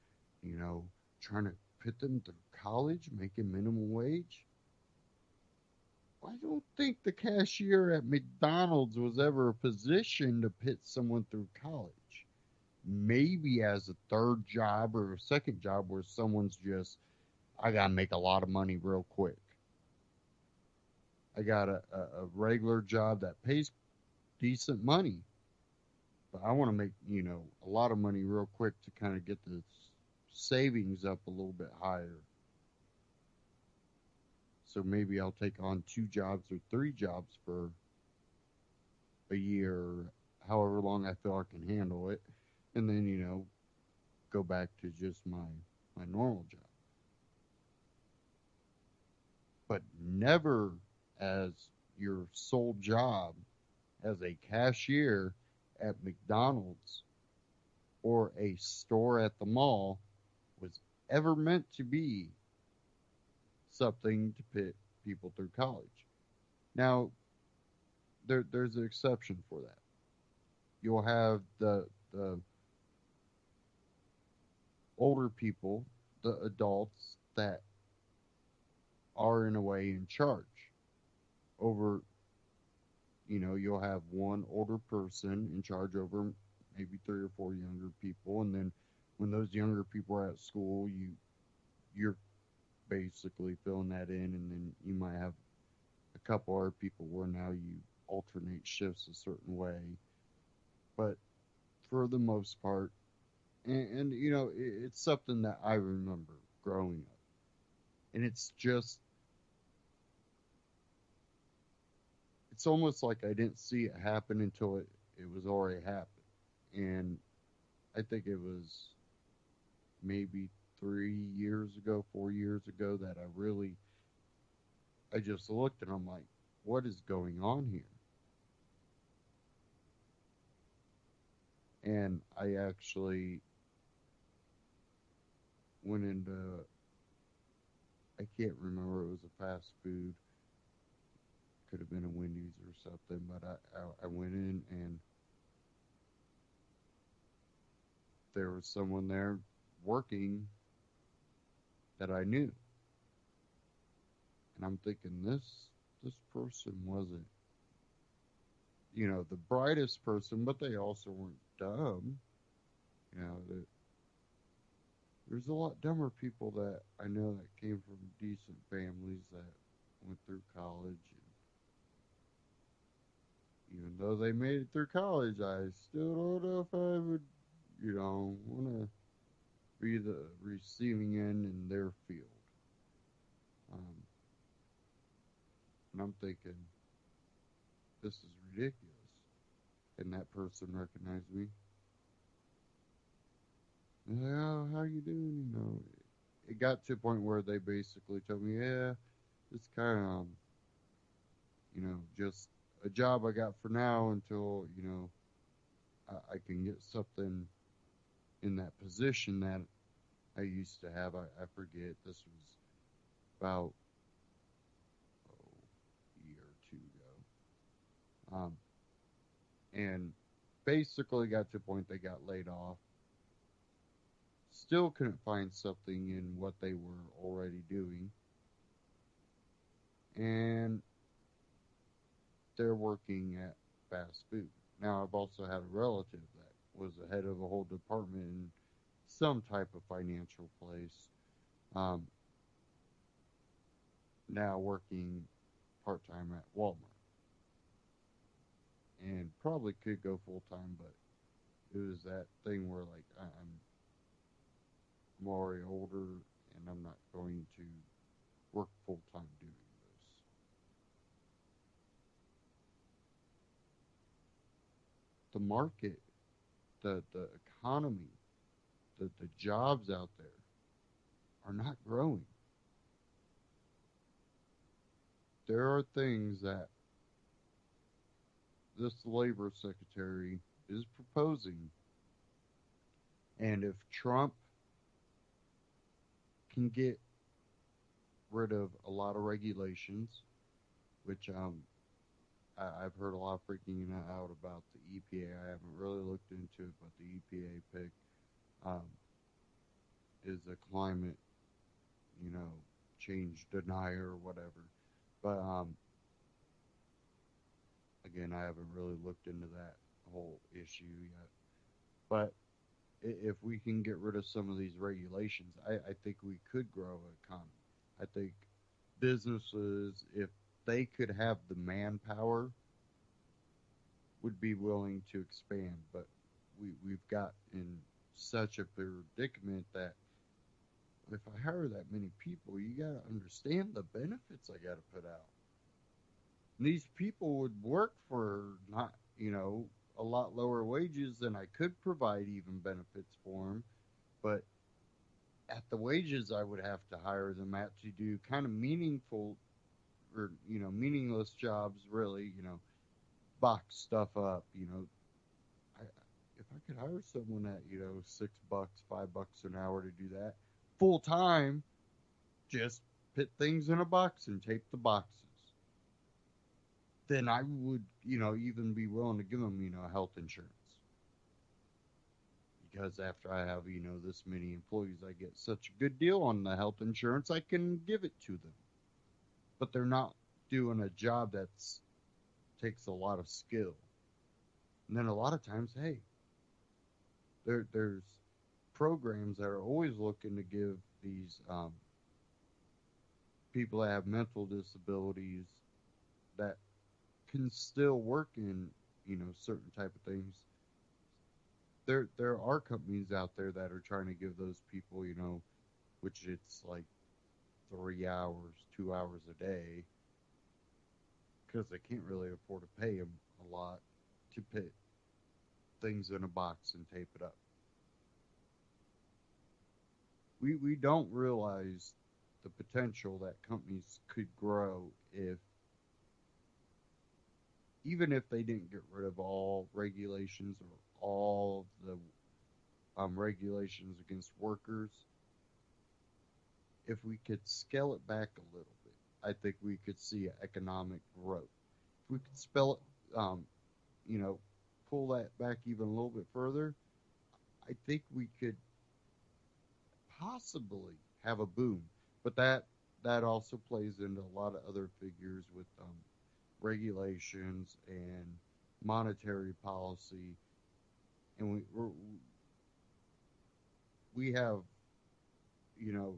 trying to put them through college making minimum wage. I don't think the cashier at McDonald's was ever a position to put someone through college. Maybe as a third job or a second job where someone's just, I got to make a lot of money real quick. I got a regular job that pays decent money, but I want to make, a lot of money real quick to kind of get the savings up a little bit higher. So maybe I'll take on 2 jobs or 3 jobs for a year, or however long I feel I can handle it, and then, go back to just my normal job. But never as your sole job as a cashier at McDonald's or a store at the mall was ever meant to be something to put people through college. Now, there's an exception for that. You'll have the older people, the adults that are in a way in charge over you'll have one older person in charge over maybe 3 or 4 younger people, and then when those younger people are at school, you're basically filling that in, and then you might have a couple other people where now you alternate shifts a certain way. But for the most part, and it's something that I remember growing up, and it's almost like I didn't see it happen until it was already happened. And I think it was maybe 3 years ago, 4 years ago that I just looked and I'm like, what is going on here? And I actually went into, I can't remember, it was a fast food, could have been a Wendy's or something, but I went in and there was someone there working that I knew. And I'm thinking this person wasn't, the brightest person, but they also weren't dumb. There's a lot dumber people that I know that came from decent families that went through college. And even though they made it through college, I still don't know if I would, want to be the receiving end in their field. And I'm thinking, this is ridiculous. And that person recognized me. And they're like, oh, how you doing? It got to a point where they basically told me, yeah, it's kind of, just a job I got for now until, I can get something in that position that I used to have. I forget. This was about a year or two ago. And basically got to a point they got laid off. Still couldn't find something in what they were already doing. And they're working at fast food. Now, I've also had a relative that was the head of a whole department in some type of financial place. Now working part-time at Walmart. And probably could go full-time, but it was that thing where, like, I'm already older, and I'm not going to work full-time doing this. The market, the economy, the jobs out there are not growing. There are things that this labor secretary is proposing, and if Trump can get rid of a lot of regulations, which I've heard a lot of freaking out about the EPA. I haven't really looked into it, but the EPA pick is a climate, change denier or whatever. But again, I haven't really looked into that whole issue yet. But if we can get rid of some of these regulations, I think we could grow an economy. I think businesses, if they could have the manpower, would be willing to expand. But we've got in such a predicament that if I hire that many people, you got to understand the benefits I got to put out. And these people would work for not, a lot lower wages than I could provide even benefits for them. But at the wages I would have to hire them at to do kind of meaningful or, meaningless jobs, really, box stuff up, if I could hire someone at, $6, $5 an hour to do that full time, just put things in a box and tape the boxes, then I would, even be willing to give them, health insurance. Because after I have, this many employees, I get such a good deal on the health insurance, I can give it to them. But they're not doing a job that's takes a lot of skill. And then a lot of times, hey, there's programs that are always looking to give these people that have mental disabilities that can still work in certain type of things. There are companies out there that are trying to give those people which it's like 3 hours, 2 hours a day, because they can't really afford to pay them a lot to put things in a box and tape it up. We don't realize the potential that companies could grow if, even if they didn't get rid of all regulations or all the regulations against workers. If we could scale it back a little bit, I think we could see economic growth. If we could pull that back even a little bit further, I think we could possibly have a boom. But that also plays into a lot of other figures with regulations and monetary policy, and we have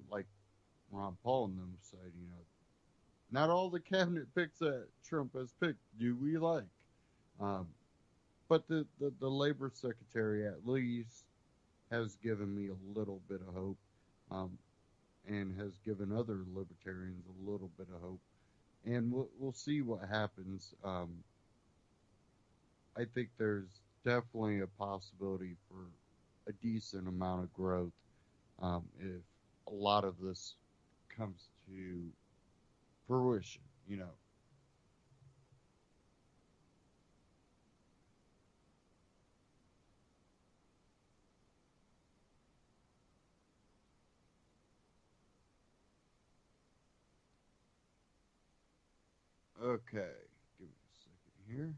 like Ron Paul and them said, not all the cabinet picks that Trump has picked do we like. But the labor secretary at least has given me a little bit of hope, and has given other libertarians a little bit of hope. And we'll see what happens. I think there's definitely a possibility for a decent amount of growth if a lot of this comes to fruition. Okay, give me a second here.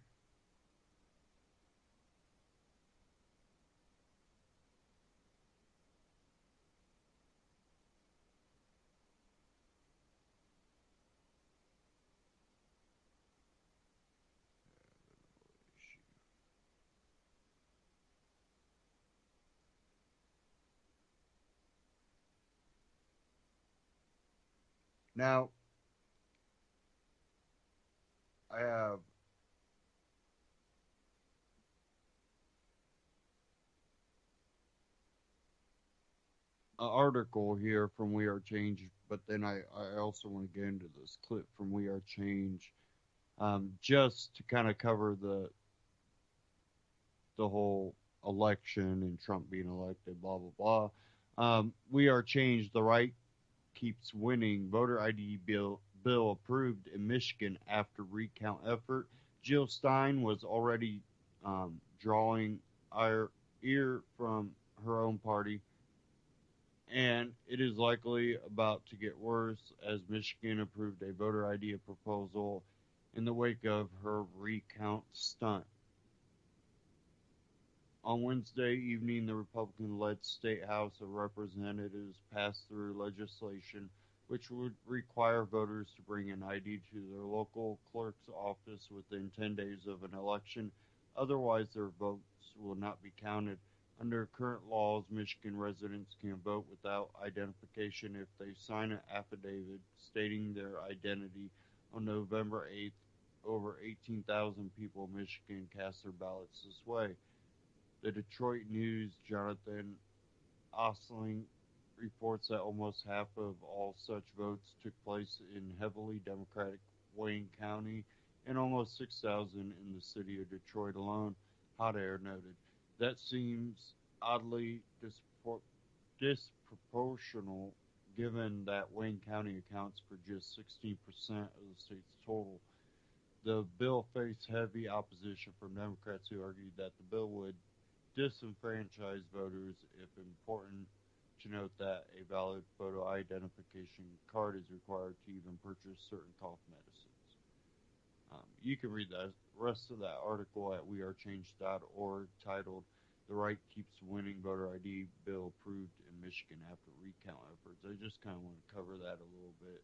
Now, I have an article here from We Are Change, but then I also want to get into this clip from We Are Change, just to kind of cover the whole election and Trump being elected, blah blah blah. We Are Change. The right keeps winning. Voter ID bill approved in Michigan after recount effort. Jill Stein was already drawing ear from her own party, and it is likely about to get worse as Michigan approved a voter ID proposal in the wake of her recount stunt. On Wednesday evening, the Republican-led State House of Representatives passed through legislation which would require voters to bring an ID to their local clerk's office within 10 days of an election. Otherwise, their votes will not be counted. Under current laws, Michigan residents can vote without identification if they sign an affidavit stating their identity. On November 8th, over 18,000 people in Michigan cast their ballots this way. The Detroit News' Jonathan Osling reports that almost half of all such votes took place in heavily Democratic Wayne County and almost 6,000 in the city of Detroit alone. Hot Air noted. That seems oddly disproportional given that Wayne County accounts for just 16% of the state's total. The bill faced heavy opposition from Democrats who argued that the bill would disenfranchise voters. If important to note that a valid photo identification card is required to even purchase certain cough medicines. You can read the rest of that article at wearechange.org titled "The Right Keeps Winning, Voter ID Bill Approved in Michigan After Recount Efforts." I just kind of want to cover that a little bit.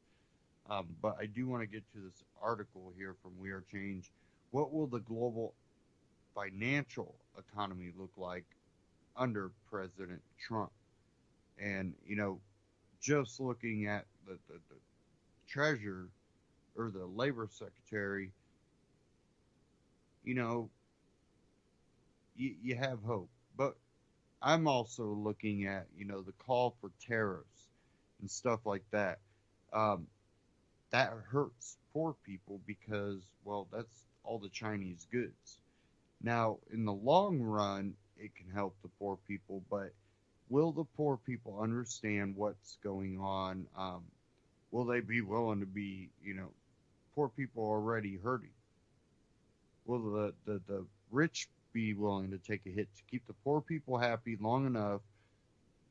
But I do want to get to this article here from We Are Change. what will the global financial economy look like under President Trump? And, just looking at the treasurer or the labor secretary, you know, you have hope. But I'm also looking at, the call for tariffs and stuff like that. Um, that hurts poor people because, well, that's all the Chinese goods. Now, in the long run, it can help the poor people, but will the poor people understand what's going on? Will they be willing to be, poor people already hurting? Will the rich be willing to take a hit to keep the poor people happy long enough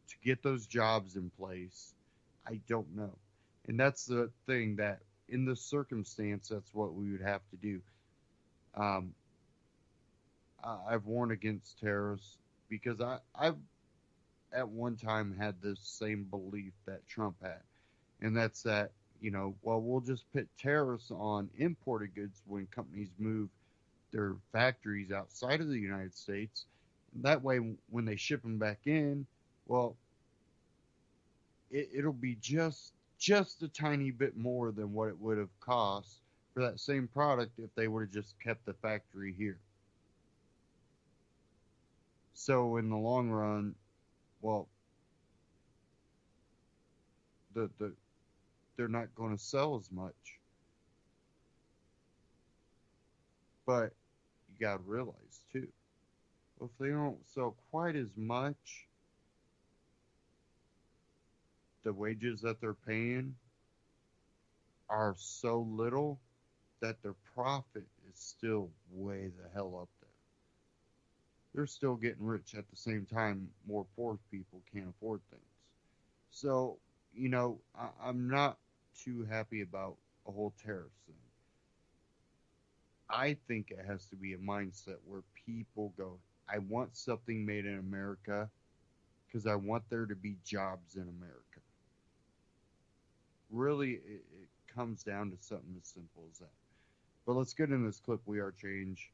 to get those jobs in place? I don't know. And that's the thing that in this circumstance, that's what we would have to do. Um, I've warned against tariffs because I've at one time had this same belief that Trump had. And that's that, well, we'll just put tariffs on imported goods when companies move their factories outside of the United States. And that way, when they ship them back in, well, it'll be just a tiny bit more than what it would have cost for that same product if they would have just kept the factory here. So in the long run, well, they're not going to sell as much. But you got to realize too, if they don't sell quite as much, the wages that they're paying are so little that their profit is still way the hell up there. They're still getting rich at the same time more poor people can't afford things. So, I'm not too happy about a whole tariff thing. I think it has to be a mindset where people go, I want something made in America because I want there to be jobs in America. Really, it comes down to something as simple as that. But let's get in this clip, We Are Change.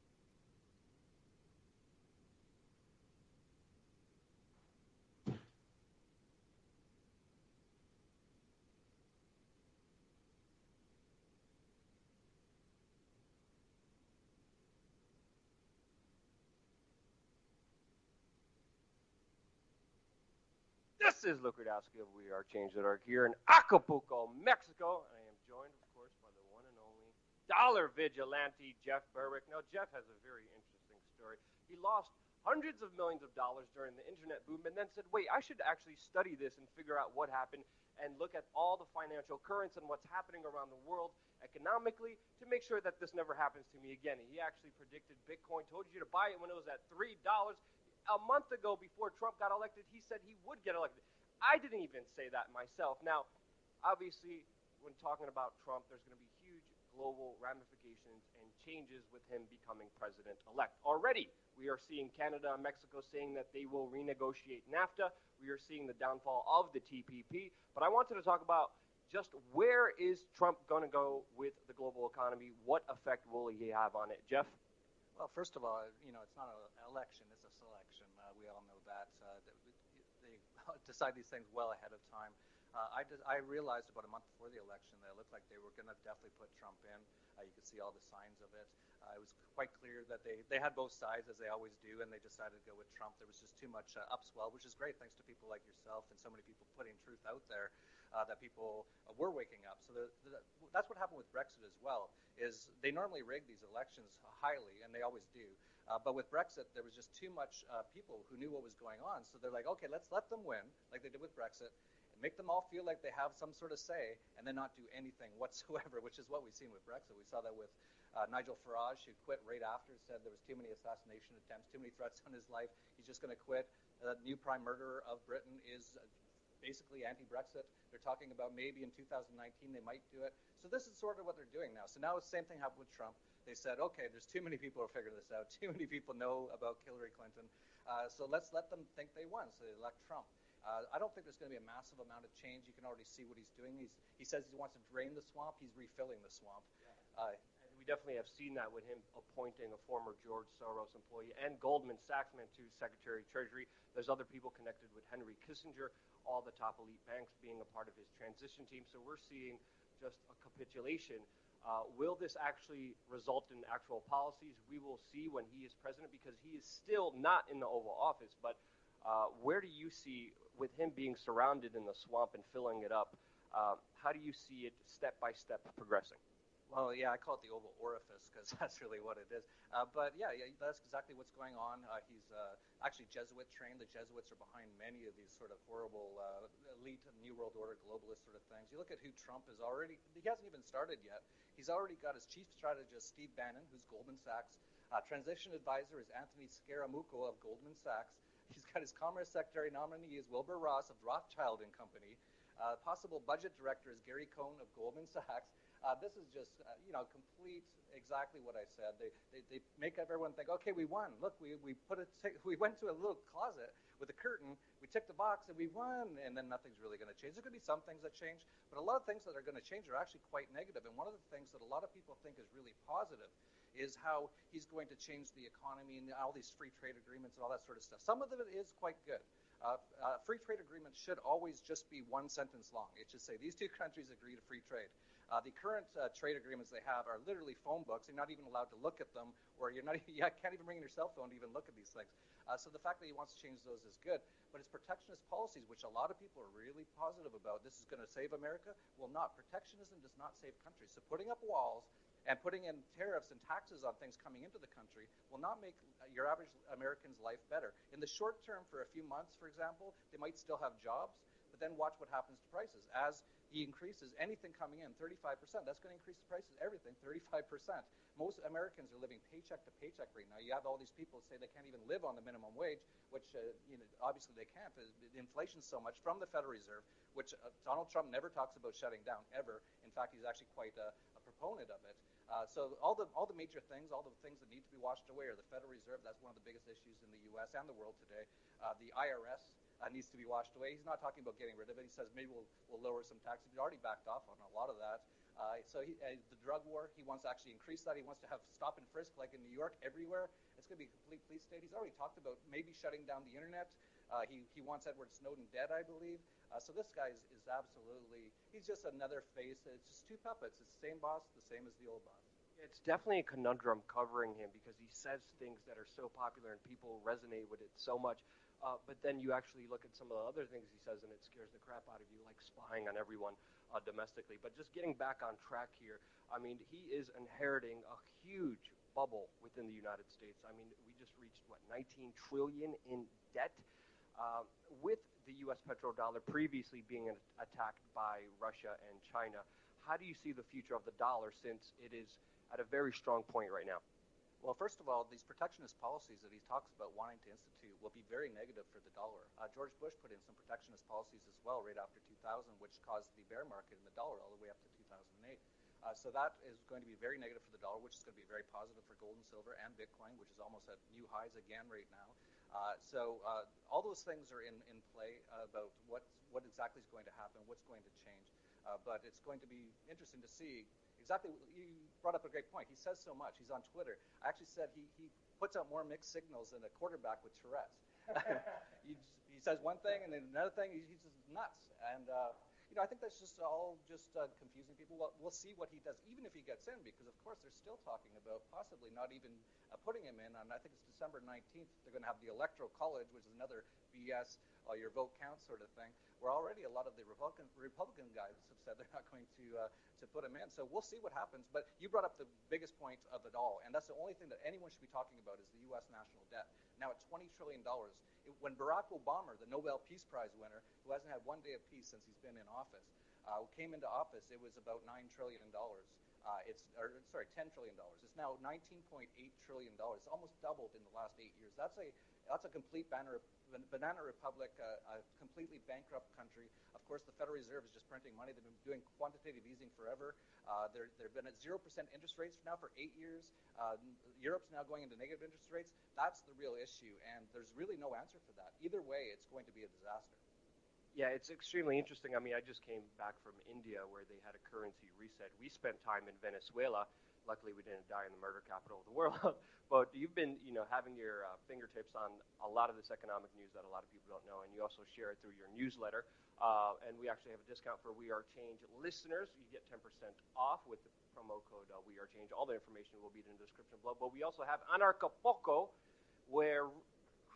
This is Luke Radowski of WeAreChange.org here in Acapulco, Mexico. And I am joined, of course, by the one and only dollar vigilante, Jeff Berwick. Now, Jeff has a very interesting story. He lost hundreds of millions of dollars during the internet boom and then said, wait, I should actually study this and figure out what happened and look at all the financial currents and what's happening around the world economically to make sure that this never happens to me again. He actually predicted Bitcoin, told you to buy it when it was at $3. A month ago, before Trump got elected, he said he would get elected. I didn't even say that myself. Now, obviously, when talking about Trump, there's going to be huge global ramifications and changes with him becoming president-elect. Already, we are seeing Canada and Mexico saying that they will renegotiate NAFTA. We are seeing the downfall of the TPP. But I wanted to talk about just where is Trump going to go with the global economy? What effect will he have on it? Jeff?
Well, first of all, it's not an election, it's a selection. We all know that. They decide these things well ahead of time. I realized about a month before the election that it looked like they were going to definitely put Trump in. You could see all the signs of it. It was quite clear that they had both sides, as they always do, and they decided to go with Trump. There was just too much upswell, which is great, thanks to people like yourself and so many people putting truth out there. That people were waking up. So that's what happened with Brexit as well, is they normally rig these elections highly, and they always do. But with Brexit, there was just too much people who knew what was going on. So they're like, okay, let's let them win, like they did with Brexit, and make them all feel like they have some sort of say, and then not do anything whatsoever, which is what we've seen with Brexit. We saw that with Nigel Farage, who quit right after, said there was too many assassination attempts, too many threats on his life. He's just going to quit. The new prime murderer of Britain is basically anti-Brexit. They're talking about maybe in 2019 they might do it. So this is sort of what they're doing now. So now the same thing happened with Trump. They said, okay, there's too many people who are figuring this out. Too many people know about Hillary Clinton. So let's let them think they won. So they elect Trump. I don't think there's going to be a massive amount of change. You can already see what he's doing. He says he wants to drain the swamp. He's refilling the swamp.
We definitely have seen that with him appointing a former George Soros employee and Goldman Sachs man to Secretary of Treasury. There's other people connected with Henry Kissinger, all the top elite banks being a part of his transition team. So we're seeing just a capitulation. Will this actually result in actual policies? We will see when he is president, because he is still not in the Oval Office. But where do you see, with him being surrounded in the swamp and filling it up, how do you see it step by step progressing?
Well, yeah, I call it the Oval Orifice because that's really what it is. But yeah, that's exactly what's going on. He's actually Jesuit trained. The Jesuits are behind many of these sort of horrible elite New World Order globalist sort of things. You look at who Trump is already, he hasn't even started yet. He's already got his chief strategist, Steve Bannon, who's Goldman Sachs. Transition advisor is Anthony Scaramucci of Goldman Sachs. He's got his Commerce Secretary nominee is Wilbur Ross of Rothschild and Company. Possible budget director is Gary Cohn of Goldman Sachs. This is just, complete exactly what I said. They make everyone think, okay, we won. Look, we went to a little closet with a curtain, we ticked the box, and we won, and then nothing's really going to change. There's going to be some things that change, but a lot of things that are going to change are actually quite negative. And one of the things that a lot of people think is really positive is how he's going to change the economy and all these free trade agreements and all that sort of stuff. Some of it is quite good. Free trade agreements should always just be one sentence long. It should say, these two countries agree to free trade. The current trade agreements they have are literally phone books. You're not even allowed to look at them, or you can't even bring in your cell phone to even look at these things. So the fact that he wants to change those is good. But it's protectionist policies, which a lot of people are really positive about. This is going to save America. Well, not. Protectionism does not save countries. So putting up walls and putting in tariffs and taxes on things coming into the country will not make your average American's life better. In the short term, for a few months, for example, they might still have jobs, but then watch what happens to prices. As he increases anything coming in 35%, that's going to increase the prices, everything 35%. Most Americans are living paycheck to paycheck right now. You have all these people say they can't even live on the minimum wage, which obviously they can't. Inflation's so much from the Federal Reserve, which Donald Trump never talks about shutting down, ever. In fact, he's actually quite a proponent of it. So all the major things, all the things that need to be washed away are the Federal Reserve. That's one of the biggest issues in the U.S. and the world today. The IRS needs to be washed away. He's not talking about getting rid of it. He says maybe we'll lower some taxes. He's already backed off on a lot of that. So the drug war, he wants to actually increase that. He wants to have stop and frisk like in New York everywhere. It's going to be a complete police state. He's already talked about maybe shutting down the internet. He wants Edward Snowden dead, I believe. So this guy is absolutely, he's just another face. It's just two puppets. It's the same boss, the same as the old boss.
It's definitely a conundrum covering him because he says things that are so popular and people resonate with it so much. But then you actually look at some of the other things he says and it scares the crap out of you, like spying on everyone domestically. But just getting back on track here, I mean, he is inheriting a huge bubble within the United States. I mean, we just reached, 19 trillion in debt. With the U.S. petrodollar previously being attacked by Russia and China, how do you see the future of the dollar since it is at a very strong point right now?
Well, first of all, these protectionist policies that he talks about wanting to institute will be very negative for the dollar. George Bush put in some protectionist policies as well right after 2000, which caused the bear market in the dollar all the way up to 2008. So that is going to be very negative for the dollar, which is going to be very positive for gold and silver and Bitcoin, which is almost at new highs again right now. So all those things are in play about what exactly is going to happen, what's going to change. But it's going to be interesting to see exactly. You brought up a great point. He says so much. He's on Twitter. I actually said he puts out more mixed signals than a quarterback with Tourette's. He says one thing and then another thing. He's just nuts. And I think that's just all confusing people. Well, we'll see what he does, even if he gets in, because of course they're still talking about possibly not even putting him in. And I think it's December 19th. They're going to have the Electoral College, which is another BS, your vote counts sort of thing. Where already a lot of the Republican guys have said they're not going to put him in. So we'll see what happens. But you brought up the biggest point of it all, and that's the only thing that anyone should be talking about is the U.S. national debt. Now at $20 trillion, when Barack Obama, the Nobel Peace Prize winner, who hasn't had one day of peace since he's been in office, came into office, it was about $9 trillion. $10 trillion. It's now $19.8 trillion. It's almost doubled in the last 8 years. That's a complete banana republic, a completely bankrupt country. Of course, the Federal Reserve is just printing money. They've been doing quantitative easing forever. They've been at 0% interest rates now for 8 years. Europe's now going into negative interest rates. That's the real issue, and there's really no answer for that. Either way, it's going to be a disaster.
Yeah, it's extremely interesting. I mean, I just came back from India where they had a currency reset. We spent time in Venezuela. Luckily, we didn't die in the murder capital of the world. But you've been, having your fingertips on a lot of this economic news that a lot of people don't know, and you also share it through your newsletter. And we actually have a discount for We Are Change listeners. You get 10% off with the promo code We Are Change. All the information will be in the description below. But we also have Anarchapulco, where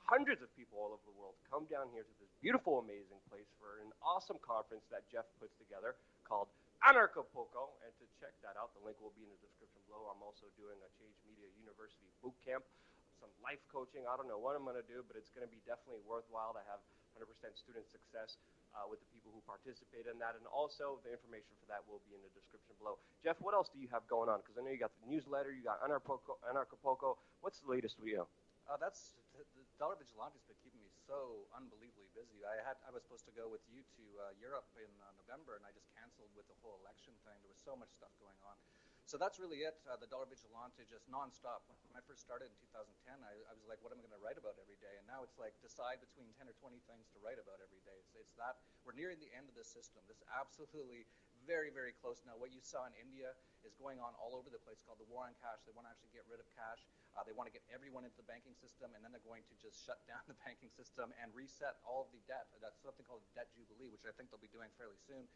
hundreds of people all over the world come down here to this beautiful, amazing place for an awesome conference that Jeff puts together called Anarchapulco. And to check that out, the link will be in the description below. I'm also doing a Change Media University boot camp, some life coaching. I don't know what I'm going to do, but it's going to be definitely worthwhile to have 100% student success with the people who participate in that. And also, the information for that will be in the description below. Jeff, what else do you have going on? Because I know you got the newsletter, you got Anarchapulco. What's the latest with you?
That's the Dollar Vigilante's been keeping me so unbelievably busy. I was supposed to go with you to Europe in November, and I just canceled with the whole election thing. There was so much stuff going on. So that's really it. The Dollar Vigilante just nonstop. When I first started in 2010, I was like, what am I going to write about every day? And now it's like decide between 10 or 20 things to write about every day. It's that we're nearing the end of this system. This is absolutely very, very close now. What you saw in India is going on all over the place, called the war on cash. They want to actually get rid of cash. They want to get everyone into the banking system, and then they're going to just shut down the banking system and reset all of the debt. That's something called debt jubilee, which I think they'll be doing fairly soon.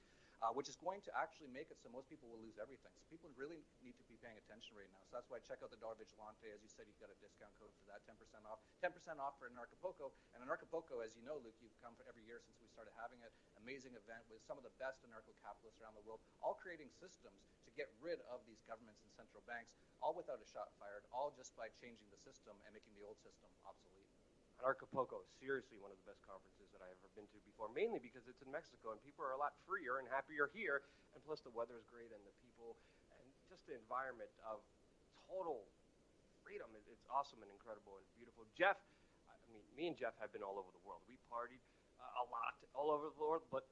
Which is going to actually make it so most people will lose everything. So people really need to be paying attention right now. So that's why check out the Dollar Vigilante. As you said, you've got a discount code for that, 10% off. 10% off for Anarchapulco. And Anarchapulco, as you know, Luke, you've come for every year since we started having it. Amazing event with some of the best anarcho-capitalists around the world, all creating systems to get rid of these governments and central banks, all without a shot fired, all just by changing the system and making the old system obsolete.
Anarchapulco is seriously one of the best conferences that I've ever been to before, mainly because it's in Mexico and people are a lot freer and happier here, and plus the weather is great and the people and just the environment of total freedom. It's awesome and incredible and beautiful. Jeff, I mean, me and Jeff have been all over the world. We partied a lot all over the world, but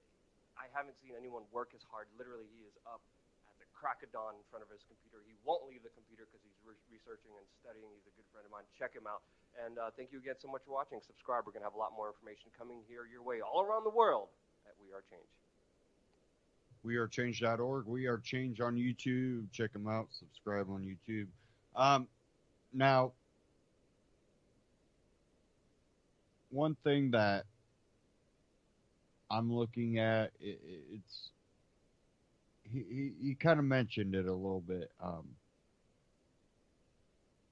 I haven't seen anyone work as hard. Literally, he is up at the crack of dawn in front of his computer. He won't leave the computer because he's researching and studying. He's a good friend of mine. Check him out. And thank you again so much for watching. Subscribe. We're going to have a lot more information coming here your way all around the world at We Are Change.
WeAreChange.org. We Are Change on YouTube. Check them out. Subscribe on YouTube. Now, one thing that I'm looking at, it's he kind of mentioned it a little bit.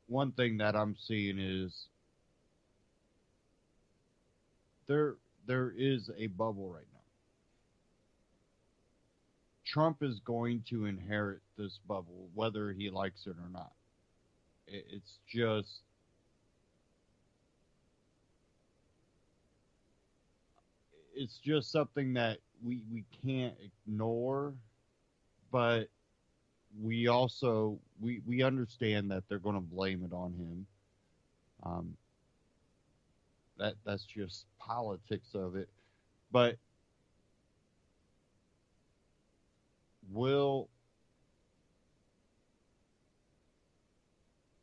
One thing that I'm seeing is there is a bubble right now. Trump is going to inherit this bubble, whether he likes it or not. It's just something that we can't ignore, but we also we understand that they're going to blame it on him. That's just politics of it. But will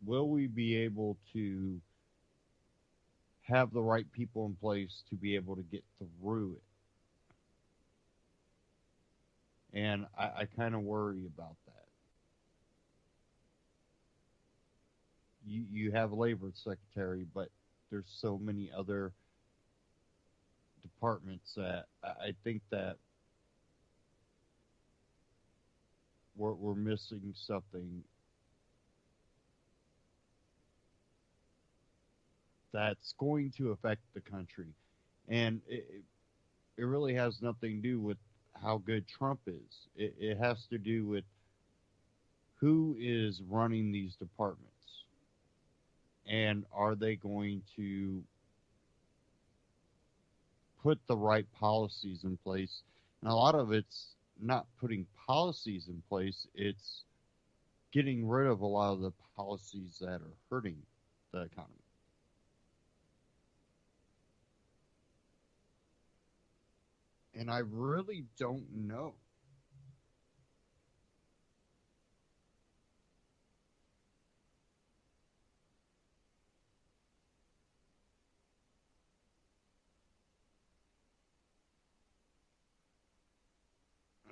we be able to have the right people in place to be able to get through it? And I kind of worry about that. You have Labor Secretary, but there's so many other departments that I think that we're missing something that's going to affect the country. And it really has nothing to do with how good Trump is. It has to do with who is running these departments. And are they going to put the right policies in place? And a lot of it's not putting policies in place, it's getting rid of a lot of the policies that are hurting the economy. And I really don't know.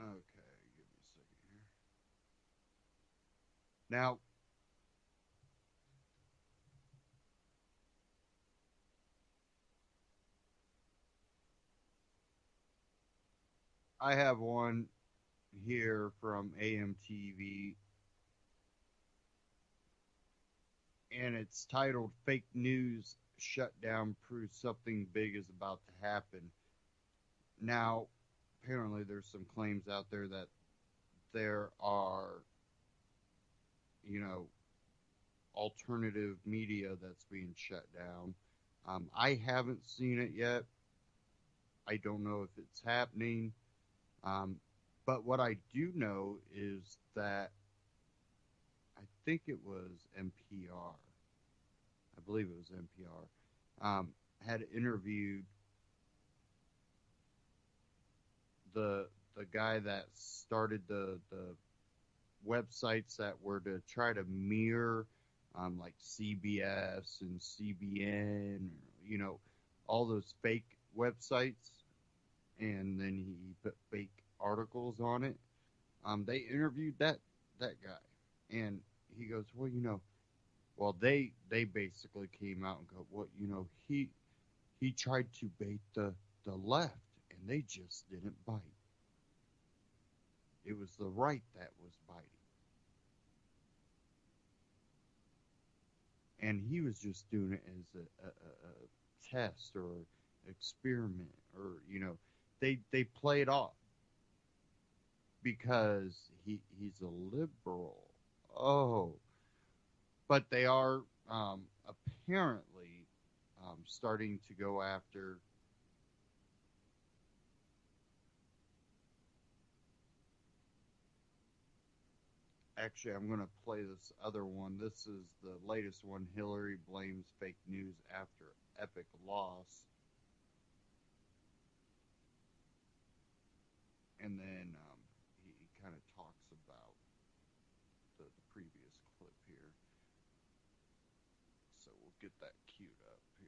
Okay, give me a second here. Now, I have one here from AMTV, and it's titled Fake News Shutdown Proves Something Big is About to Happen. Now, apparently there's some claims out there that there are, you know, alternative media that's being shut down. I haven't seen it yet. I don't know if it's happening. But what I do know is that I think it was NPR. I believe it was NPR. Had interviewed the guy that started the websites that were to try to mirror like CBS and CBN, you know, all those fake websites, and then he put fake articles on it. They interviewed that guy, and he goes, well, you know, well they basically came out and go, well, you know, he tried to bait the left, and they just didn't bite. It was the right that was biting. And he was just doing it as a test or experiment, or, you know, they play it off because he's a liberal. Oh, but they are apparently starting to go after actually, I'm going to play this other one. This is the latest one. Hillary blames fake news after epic loss. And then he kind of talks about the previous clip here. So we'll get that queued up here.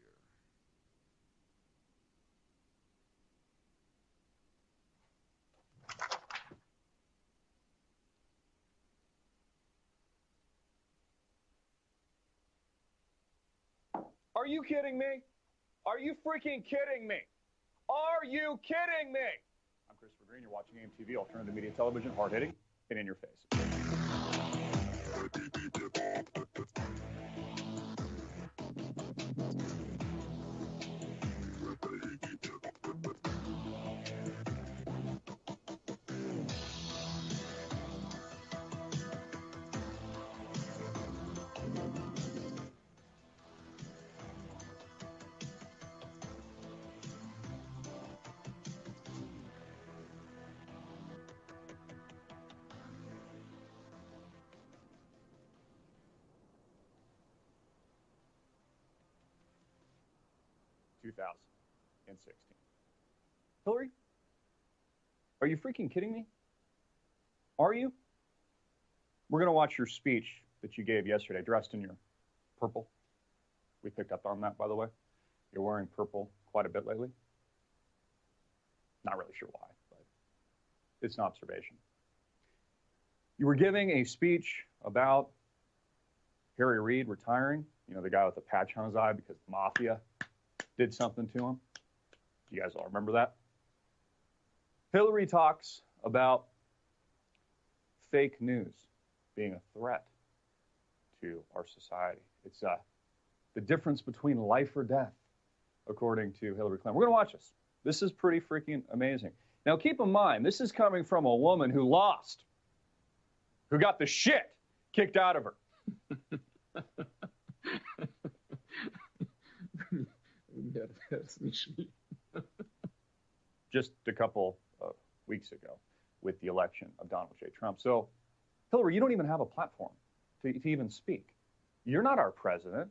Are you kidding me? Are you freaking kidding me? Are you kidding me? I'm Christopher Green. You're watching AMTV, alternative media television, hard-hitting and in your face. Hillary, are you freaking kidding me? Are you? We're going to watch your speech that you gave yesterday, dressed in your purple. We picked up on that, by the way. You're wearing purple quite a bit lately. Not really sure why, but it's an observation. You were giving a speech about Harry Reid retiring, you know, the guy with the patch on his eye because the mafia did something to him. You guys all remember that? Hillary talks about fake news being a threat to our society. It's the difference between life or death, according to Hillary Clinton. We're going to watch this. This is pretty freaking amazing. Now, keep in mind, this is coming from a woman who lost, who got the shit kicked out of her. Just a couple of weeks ago with the election of Donald J. Trump. So, Hillary, you don't even have a platform to even speak. You're not our president.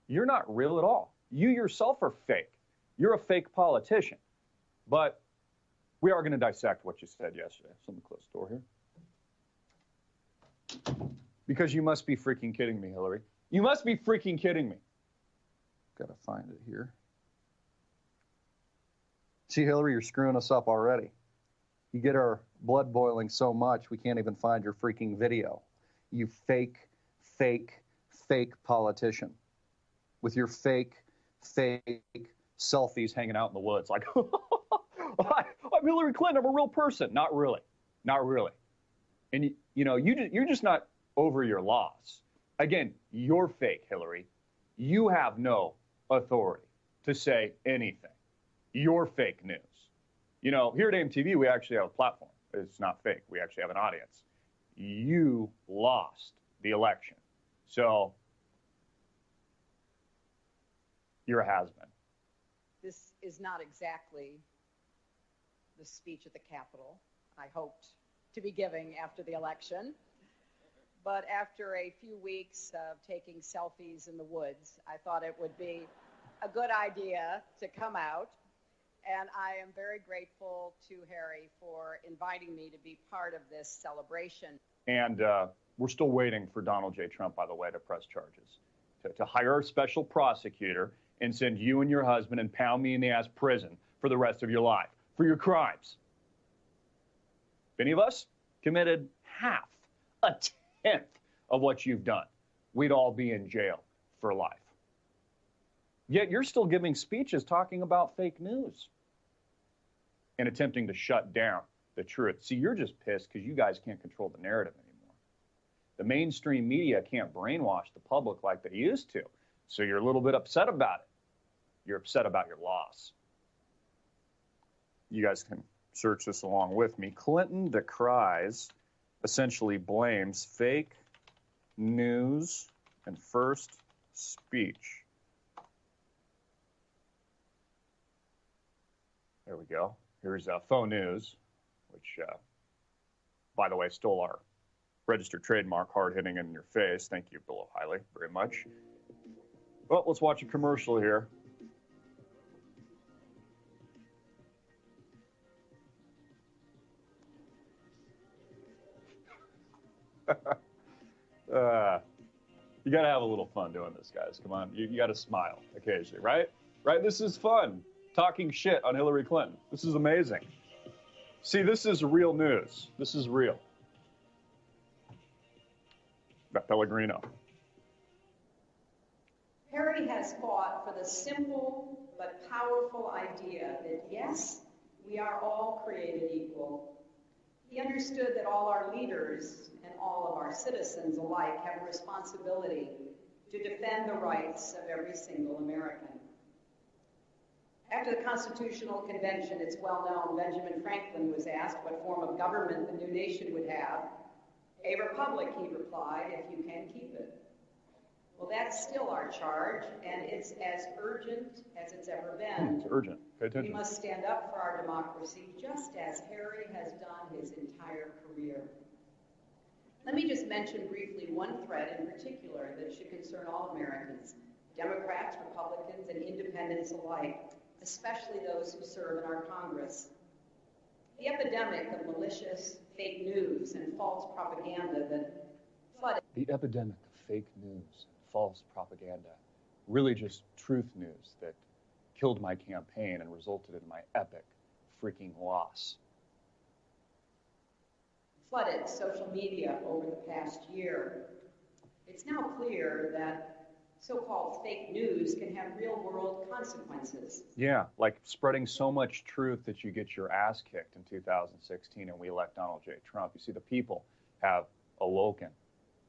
You're not real at all. You yourself are fake. You're a fake politician. But we are going to dissect what you said yesterday. So let me close the door here. Because you must be freaking kidding me, Hillary. You must be freaking kidding me. Got to find it here. See, Hillary, you're screwing us up already. You get our blood boiling so much we can't even find your freaking video. You fake, fake, fake politician with your fake selfies hanging out in the woods. Like, I'm Hillary Clinton. I'm a real person. Not really. Not really. And, you're just not over your loss. Again, you're fake, Hillary. You have no authority to say anything. You're fake news. Here at AMTV, we actually have a platform. It's not fake. We actually have an audience. You lost the election. So you're a has-been.
This is not exactly the speech at the Capitol I hoped to be giving after the election. But after a few weeks of taking selfies in the woods, I thought it would be a good idea to come out. And I am very grateful to Harry for inviting me to be part of this celebration.
And we're still waiting for Donald J. Trump, by the way, to press charges, to hire a special prosecutor and send you and your husband and pound me in the ass prison for the rest of your life for your crimes. If any of us committed half, a tenth of what you've done, we'd all be in jail for life. Yet you're still giving speeches talking about fake news and attempting to shut down the truth. See, you're just pissed because you guys can't control the narrative anymore. The mainstream media can't brainwash the public like they used to. So you're a little bit upset about it. You're upset about your loss. You guys can search this along with me. Clinton decries, essentially blames fake news and first speech. There we go. Here's faux news, which, by the way, stole our registered trademark, hard hitting in your face. Thank you, Bill O'Reilly, very much. Well, let's watch a commercial here. You got to have a little fun doing this, guys. Come on. You got to smile occasionally, right? Right? This is fun. Talking shit on Hillary Clinton. This is amazing. See, this is real news. This is real. Pellegrino.
Harry has fought for the simple but powerful idea that, yes, we are all created equal. He understood that all our leaders and all of our citizens alike have a responsibility to defend the rights of every single American. After the Constitutional Convention, it's well known, Benjamin Franklin was asked what form of government the new nation would have. A republic, he replied, if you can keep it. Well, that's still our charge, and it's as urgent as it's ever been.
It's urgent. Pay attention.
We must stand up for our democracy, just as Harry has done his entire career. Let me just mention briefly one threat in particular that should concern all Americans, Democrats, Republicans, and independents alike, especially those who serve in our Congress. The epidemic of malicious fake news and false propaganda that flooded.
The epidemic of fake news, false propaganda, really just truth news that killed my campaign and resulted in my epic freaking loss.
Flooded social media over the past year. It's now clear that so-called fake news can have real-world consequences.
Yeah, like spreading so much truth that you get your ass kicked in 2016 and we elect Donald J. Trump. You see, the people have awoken.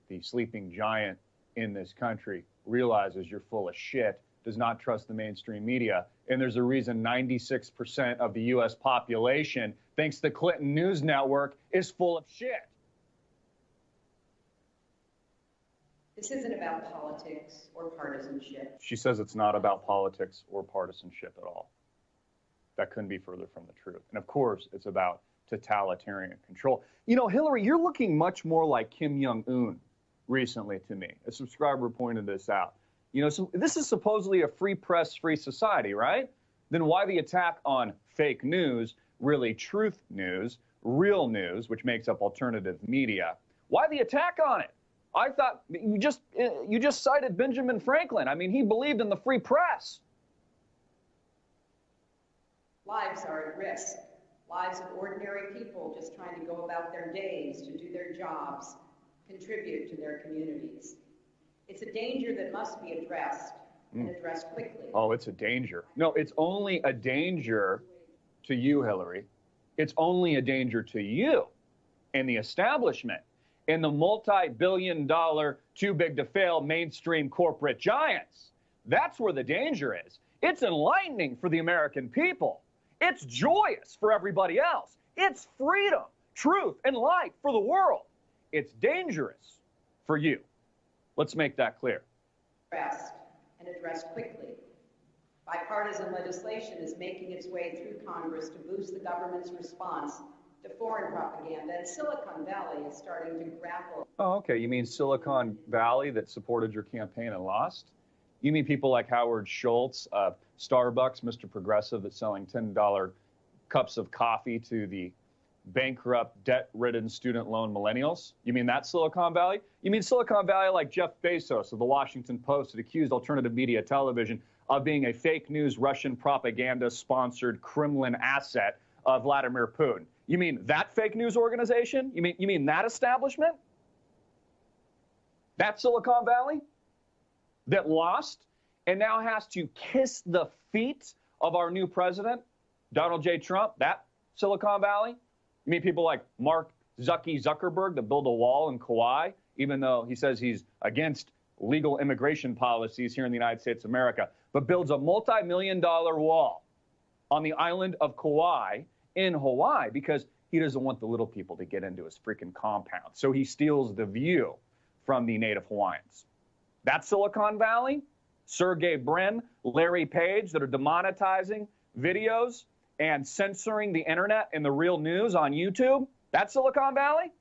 The sleeping giant in this country realizes you're full of shit, does not trust the mainstream media, and there's a reason 96% of the U.S. population thinks the Clinton News Network is full of shit.
This isn't about politics or partisanship.
She says it's not about politics or partisanship at all. That couldn't be further from the truth. And of course, it's about totalitarian control. You know, Hillary, you're looking much more like Kim Jong-un recently to me. A subscriber pointed this out. You know, so this is supposedly a free press, free society, right? Then why the attack on fake news, really truth news, real news, which makes up alternative media? Why the attack on it? I thought you just cited Benjamin Franklin. I mean, he believed in the free press.
Lives are at risk. Lives of ordinary people just trying to go about their days, to do their jobs. contribute to their communities. It's a danger that must be addressed and addressed quickly.
Oh, it's a danger. No, it's only a danger to you, Hillary. It's only a danger to you and the establishment and the multi-billion-dollar, too-big-to-fail mainstream corporate giants. That's where the danger is. It's enlightening for the American people. It's joyous for everybody else. It's freedom, truth, and light for the world. It's dangerous for you. Let's make that clear.
Addressed and addressed quickly. Bipartisan legislation is making its way through Congress to boost the government's response to foreign propaganda, and Silicon Valley is starting to grapple.
Oh, okay. You mean Silicon Valley that supported your campaign and lost? You mean people like Howard Schultz of Starbucks, Mr. Progressive, that's selling $10 cups of coffee to the bankrupt, debt-ridden student loan millennials? You mean that Silicon Valley? You mean Silicon Valley like Jeff Bezos of the Washington Post that accused alternative media television of being a fake news Russian propaganda-sponsored Kremlin asset of Vladimir Putin? You mean that fake news organization? You mean that establishment? That Silicon Valley that lost and now has to kiss the feet of our new president, Donald J. Trump? That Silicon Valley? You mean people like Mark Zuckerberg that build a wall in Kauai, even though he says he's against legal immigration policies here in the United States of America, but builds a multi-million-dollar wall on the island of Kauai in Hawaii because he doesn't want the little people to get into his freaking compound. So he steals the view from the native Hawaiians. That's Silicon Valley? Sergey Brin, Larry Page that are demonetizing videos and censoring the internet and the real news on YouTube? That's Silicon Valley?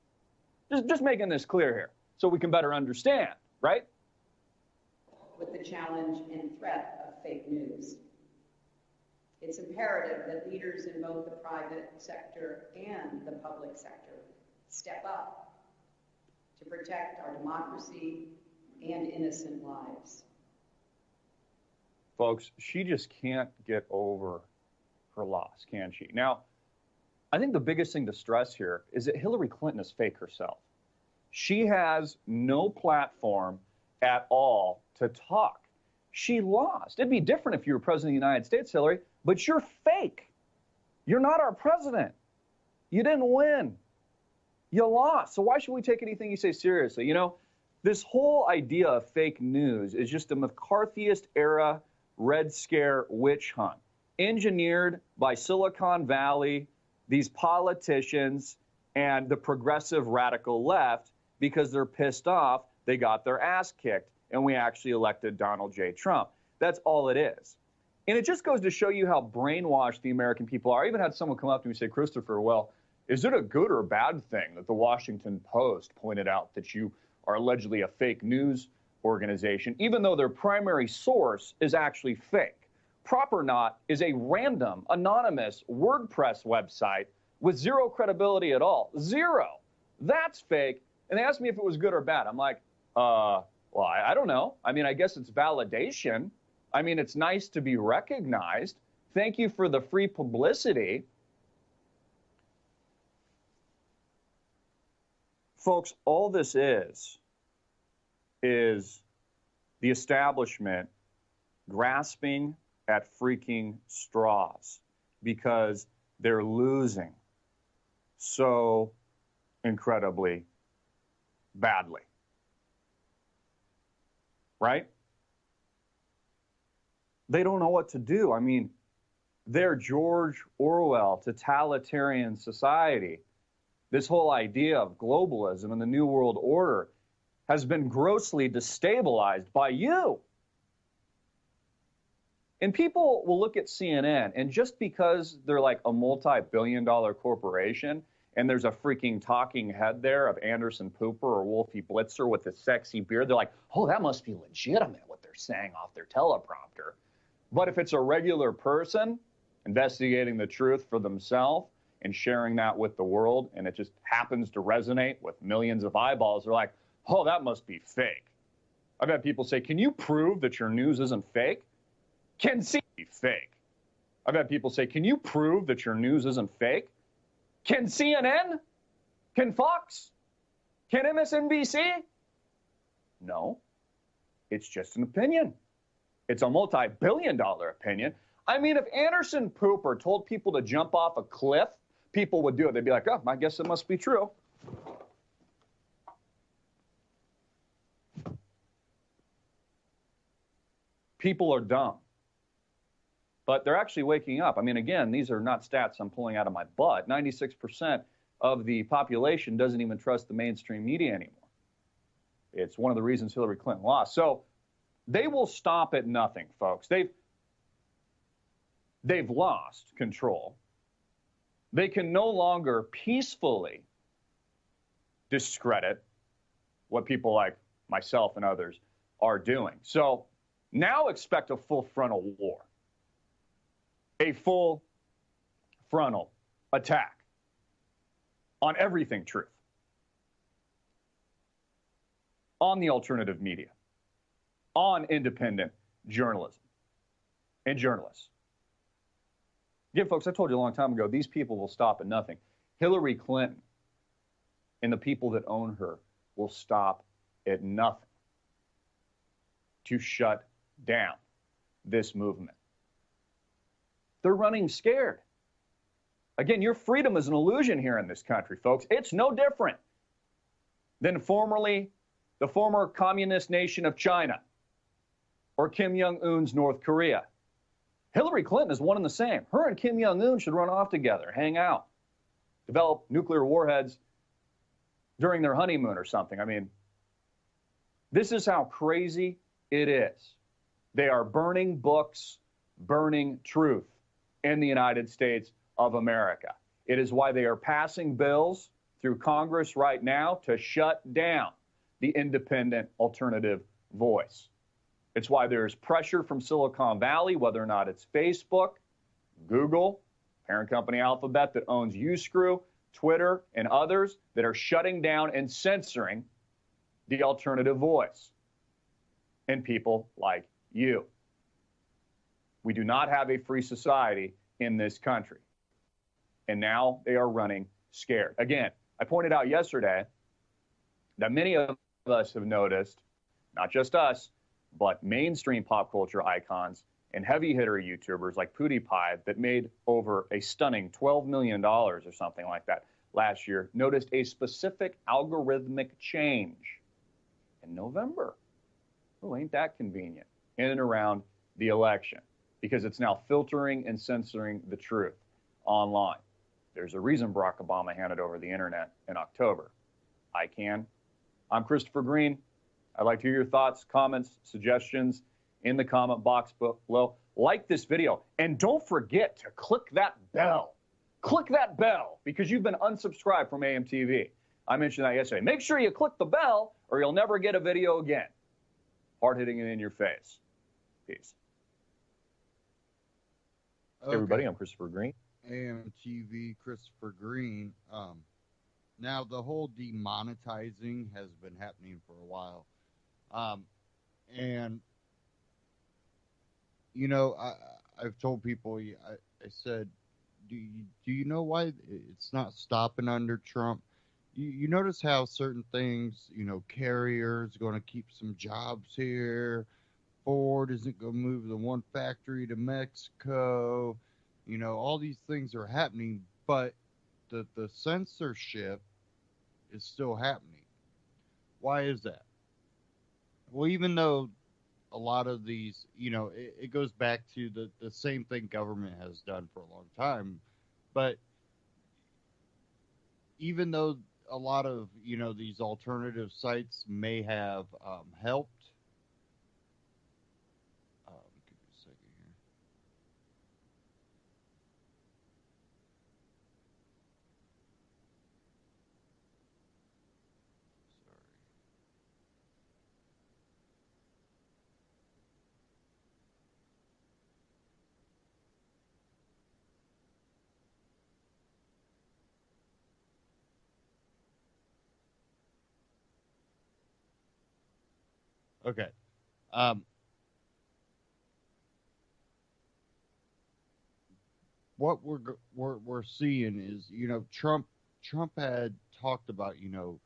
Just making this clear here so we can better understand, right?
With the challenge and threat of fake news. It's imperative that leaders in both the private sector and the public sector step up to protect our democracy and innocent lives.
Folks, she just can't get over her loss, can she? Now, I think the biggest thing to stress here is that Hillary Clinton is fake herself. She has no platform at all to talk. She lost. It'd be different if you were president of the United States, Hillary, but you're fake. You're not our president. You didn't win. You lost. So why should we take anything you say seriously? You know, this whole idea of fake news is just a McCarthyist era Red Scare witch hunt, engineered by Silicon Valley, these politicians, and the progressive radical left because they're pissed off they got their ass kicked and we actually elected Donald J. Trump. That's all it is. And it just goes to show you how brainwashed the American people are. I even had someone come up to me and say, Christopher, well, is it a good or bad thing that the Washington Post pointed out that you are allegedly a fake news organization, even though their primary source is actually fake? Proper Not is a random, anonymous WordPress website with zero credibility at all. Zero. That's fake. And they asked me if it was good or bad. I'm like, well, I don't know. I mean, I guess it's validation. I mean, it's nice to be recognized. Thank you for the free publicity. Folks, all this is the establishment grasping at freaking straws because they're losing so incredibly badly. Right? They don't know what to do. I mean, their George Orwell totalitarian society, this whole idea of globalism and the New World Order has been grossly destabilized by you. And people will look at CNN, and just because they're like a multi-billion-dollar corporation and there's a freaking talking head there of Anderson Pooper or Wolfie Blitzer with a sexy beard, they're like, oh, that must be legitimate what they're saying off their teleprompter. But if it's a regular person investigating the truth for themselves and sharing that with the world, and it just happens to resonate with millions of eyeballs, they're like, oh, that must be fake. I've had people say, can you prove that your news isn't fake? Can CNN be fake? I've had people say, can you prove that your news isn't fake? Can CNN? Can Fox? Can MSNBC? No. It's just an opinion. It's a multi-billion-dollar opinion. I mean, if Anderson Pooper told people to jump off a cliff, people would do it. They'd be like, oh, I guess it must be true. People are dumb. But they're actually waking up. I mean, again, these are not stats I'm pulling out of my butt. 96% of the population doesn't even trust the mainstream media anymore. It's one of the reasons Hillary Clinton lost. So they will stop at nothing, folks. They've lost control. They can no longer peacefully discredit what people like myself and others are doing. So now expect a full frontal war, a full frontal attack on everything truth, on the alternative media, on independent journalism and journalists. Again, folks, I told you a long time ago, these people will stop at nothing. Hillary Clinton and the people that own her will stop at nothing to shut down this movement. They're running scared. Again, your freedom is an illusion here in this country, folks. It's no different than the former communist nation of China or Kim Jong-un's North Korea. Hillary Clinton is one and the same. Her and Kim Jong-un should run off together, hang out, develop nuclear warheads during their honeymoon or something. I mean, this is how crazy it is. They are burning books, burning truth in the United States of America. It is why they are passing bills through Congress right now to shut down the independent alternative voice. It's why there's pressure from Silicon Valley, whether or not it's Facebook, Google, parent company Alphabet that owns Uscrew, Twitter, and others that are shutting down and censoring the alternative voice and people like you. We do not have a free society in this country. And now they are running scared. Again, I pointed out yesterday that many of us have noticed, not just us, but mainstream pop culture icons and heavy hitter YouTubers like PewDiePie that made over a stunning $12 million or something like that last year, noticed a specific algorithmic change in November. Oh, ain't that convenient? In and around the election, because it's now filtering and censoring the truth online. There's a reason Barack Obama handed over the internet in October. I'm Christopher Green. I'd like to hear your thoughts, comments, suggestions in the comment box below. Like this video, and don't forget to click that bell. Click that bell, because you've been unsubscribed from AMTV. I mentioned that yesterday. Make sure you click the bell, or you'll never get a video again. Hard hitting it in your face. Peace. Okay. Hey everybody, I'm Christopher Green.
AMTV Christopher Green. Now, the whole demonetizing has been happening for a while. And, you know, I've told people, I said, do you know why it's not stopping under Trump? You notice how certain things, you know, Carrier's going to keep some jobs here. Ford isn't going to move the one factory to Mexico. You know, all these things are happening, but the censorship is still happening. Why is that? Well, even though a lot of these, you know, it goes back to the same thing government has done for a long time, but even though a lot of, you know, these alternative sites may have helped, give me a second here. Okay. What we're seeing is, you know, Trump had talked about, you know,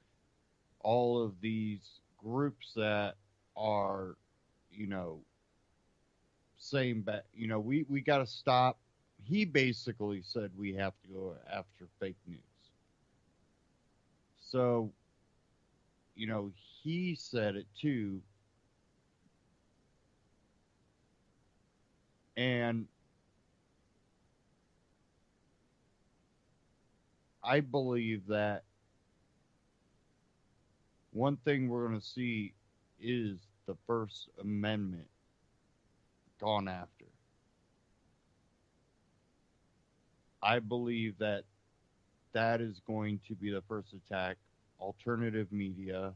all of these groups that are, you know, saying back, you know, we got to stop. He basically said we have to go after fake news. So, you know, he said it too. And I believe that one thing we're going to see is the First Amendment gone after. I believe that that is going to be the first attack, alternative media.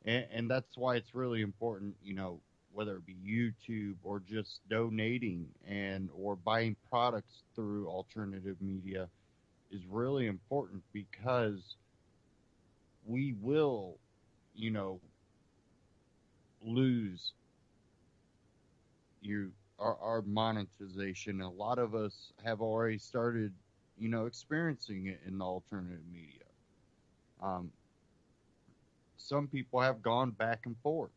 And that's why it's really important, you know, whether it be YouTube or just donating and or buying products through alternative media is really important because we will, you know, lose our monetization. A lot of us have already started, you know, experiencing it in the alternative media. Some people have gone back and forth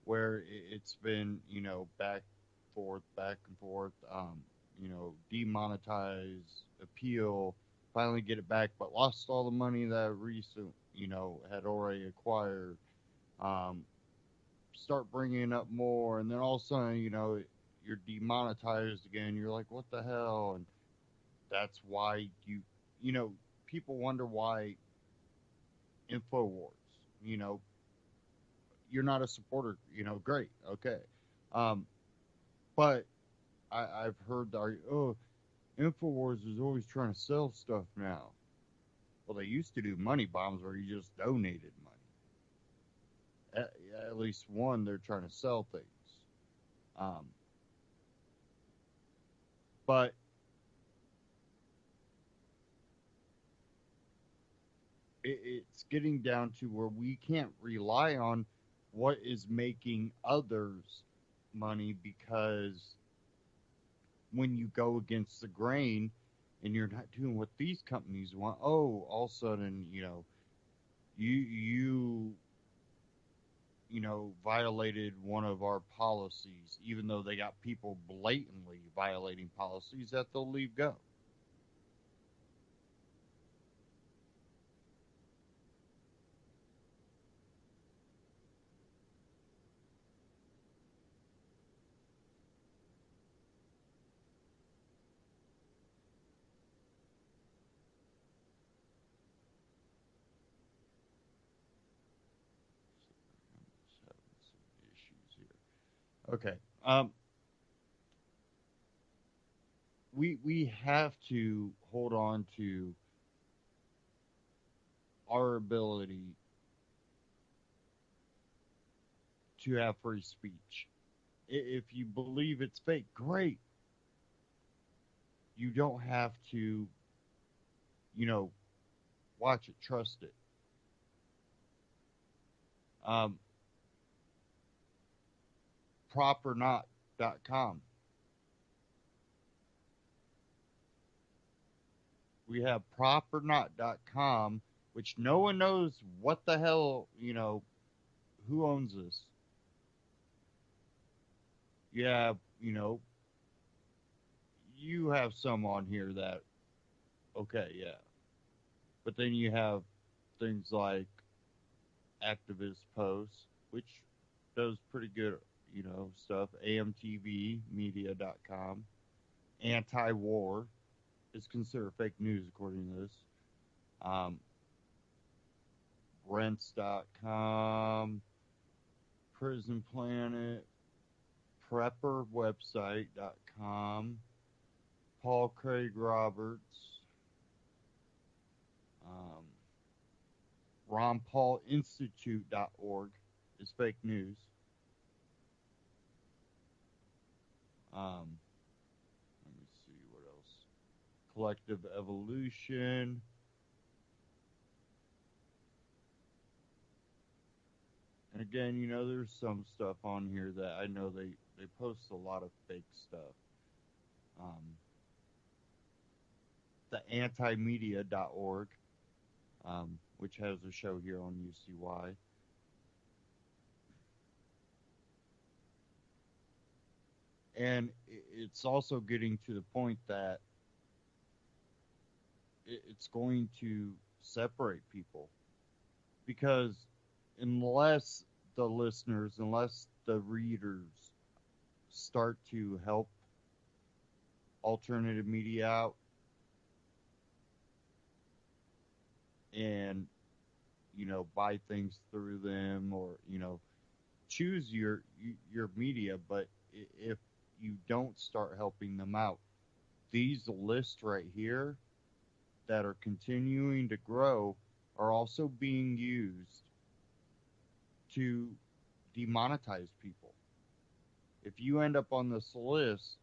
where it's been, you know, back and forth, you know, demonetize, appeal, finally get it back, but lost all the money that recent, you know, had already acquired. Start bringing up more, and then all of a sudden, you know, you're demonetized again. You're like, what the hell? And that's why you know, people wonder why InfoWars, you know, you're not a supporter, you know, great, okay. But I've heard the argument, oh, InfoWars is always trying to sell stuff now. Well, they used to do money bombs where you just donated money. At least one, they're trying to sell things. But it's getting down to where we can't rely on what is making others money, because when you go against the grain and you're not doing what these companies want, oh, all of a sudden, you know, you know, violated one of our policies, even though they got people blatantly violating policies that they'll leave go. Issues here. Okay. We have to hold on to our ability to have free speech. If you believe it's fake, great. You don't have to, you know, watch it, trust it. Properknot.com. We have properknot.com, which no one knows what the hell, you know, who owns this. You have, you know, you have some on here that, okay, yeah. But then you have things like activist posts, which does pretty good, you know, stuff. amtvmedia.com. Anti-war is considered fake news according to this. Rents.com. Prison Planet. Prepperwebsite.com. Paul Craig Roberts. RonPaulInstitute.org is fake news. Let me see what else. Collective Evolution. And again, you know, there's some stuff on here that I know they post a lot of fake stuff. The antimedia.org. which has a show here on UCY. And it's also getting to the point that it's going to separate people, because unless the listeners, unless the readers start to help alternative media out and, buy things through them, or, choose your media, but if you don't start helping them out, these lists right here that are continuing to grow are also being used to demonetize people. If you end up on this list,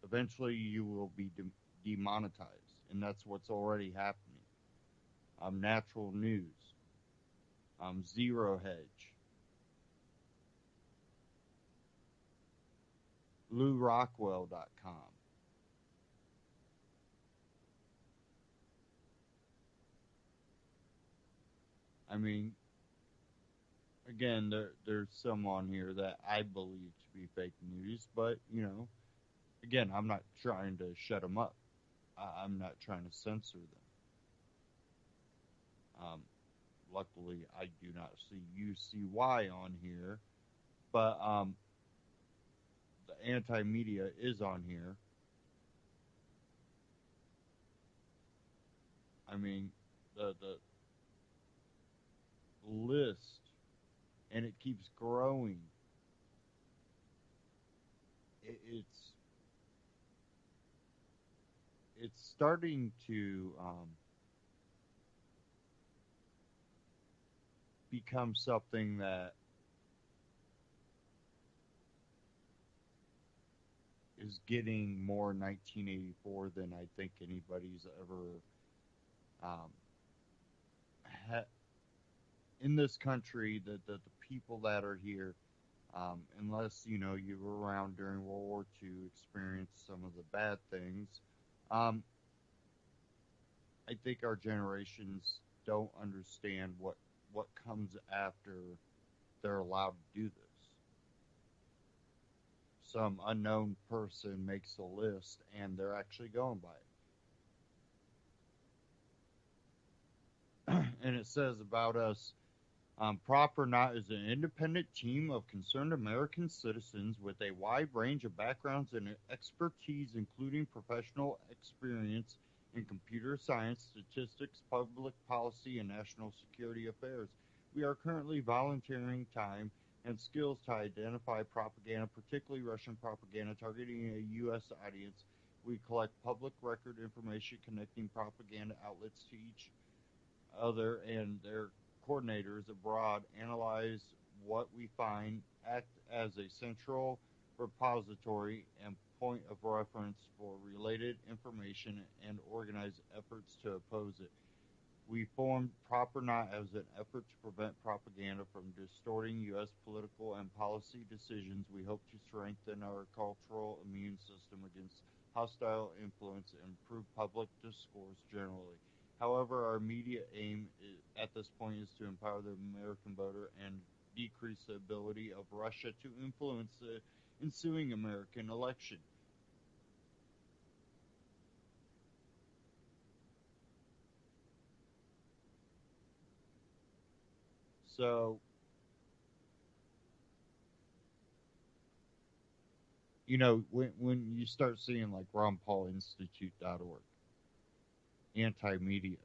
eventually you will be demonetized, and that's what's already happening. Natural News, Zero Hedge, LouRockwell.com. I mean, again, there's some on here that I believe to be fake news, but, again, I'm not trying to shut them up. I'm not trying to censor them. Luckily, I do not see UCY on here, but the anti-media is on here. I mean, the list, and it keeps growing. It's starting to become something that is getting more 1984 than I think anybody's ever in this country. The people that are here, unless you were around during World War II, experienced some of the bad things. I think our generations don't understand what comes after they're allowed to do this. Some unknown person makes a list and they're actually going by it. And it says about us, Prop or Not is an independent team of concerned American citizens with a wide range of backgrounds and expertise, including professional experience in computer science, statistics, public policy, and national security affairs. We are currently volunteering time and skills to identify propaganda, particularly Russian propaganda, targeting a U.S. audience. We collect public record information connecting propaganda outlets to each other and their coordinators abroad, analyze what we find, act as a central repository and point of reference for related information, and organize efforts to oppose it. We formed Prop or Not as an effort to prevent propaganda from distorting U.S. political and policy decisions. We hope to strengthen our cultural immune system against hostile influence and improve public discourse generally. However, our immediate aim at this point is to empower the American voter and decrease the ability of Russia to influence the ensuing American election. So, when you start seeing like RonPaulInstitute.org, anti-media.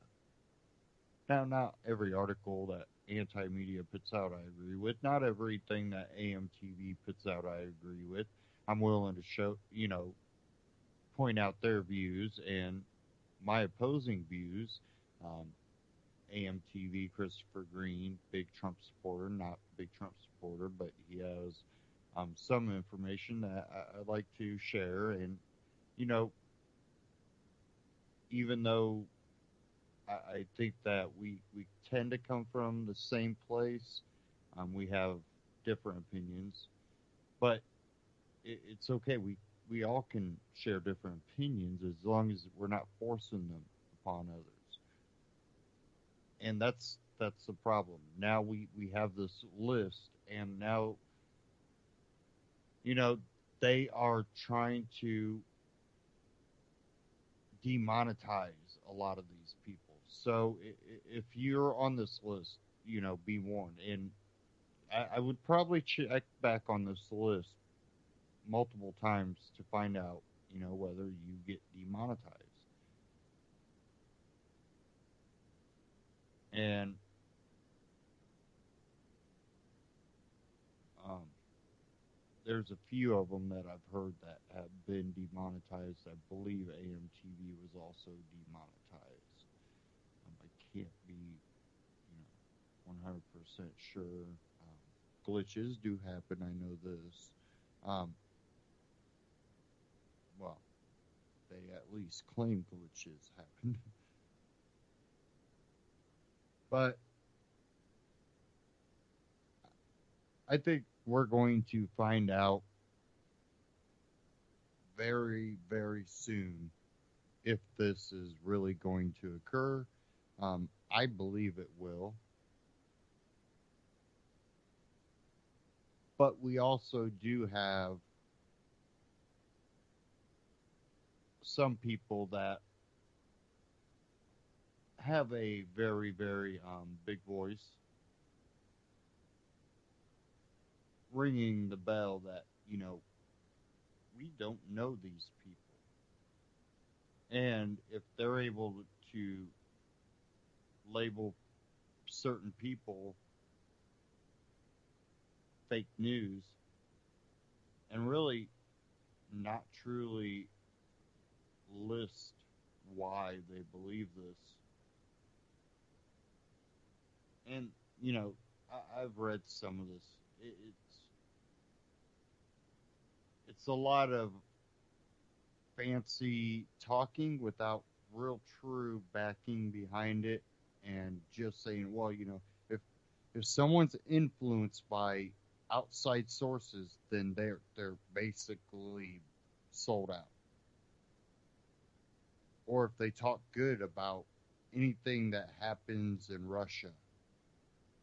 Now, not every article that anti-media puts out I agree with. Not everything that AMTV puts out I agree with. I'm willing to show, point out their views and my opposing views. AMTV, Christopher Green, big Trump supporter, not big Trump supporter, but he has some information that I'd like to share. And, even though I think that we tend to come from the same place, we have different opinions, but it's okay. We all can share different opinions as long as we're not forcing them upon others. And that's the problem. Now we have this list, and now, they are trying to demonetize a lot of these people. So if you're on this list, be warned. And I would probably check back on this list multiple times to find out, whether you get demonetized. And there's a few of them that I've heard that have been demonetized. I believe AMTV was also demonetized. I can't be, 100% sure. Glitches do happen. I know this. Well, they at least claim glitches happen. But I think we're going to find out very, very soon if this is really going to occur. I believe it will. But we also do have some people that have a very, very big voice, ringing the bell that, we don't know these people. And if they're able to label certain people fake news and really not truly list why they believe this. And, I've read some of this. It's a lot of fancy talking without real true backing behind it, and just saying, well, if someone's influenced by outside sources, then they're basically sold out. Or if they talk good about anything that happens in Russia,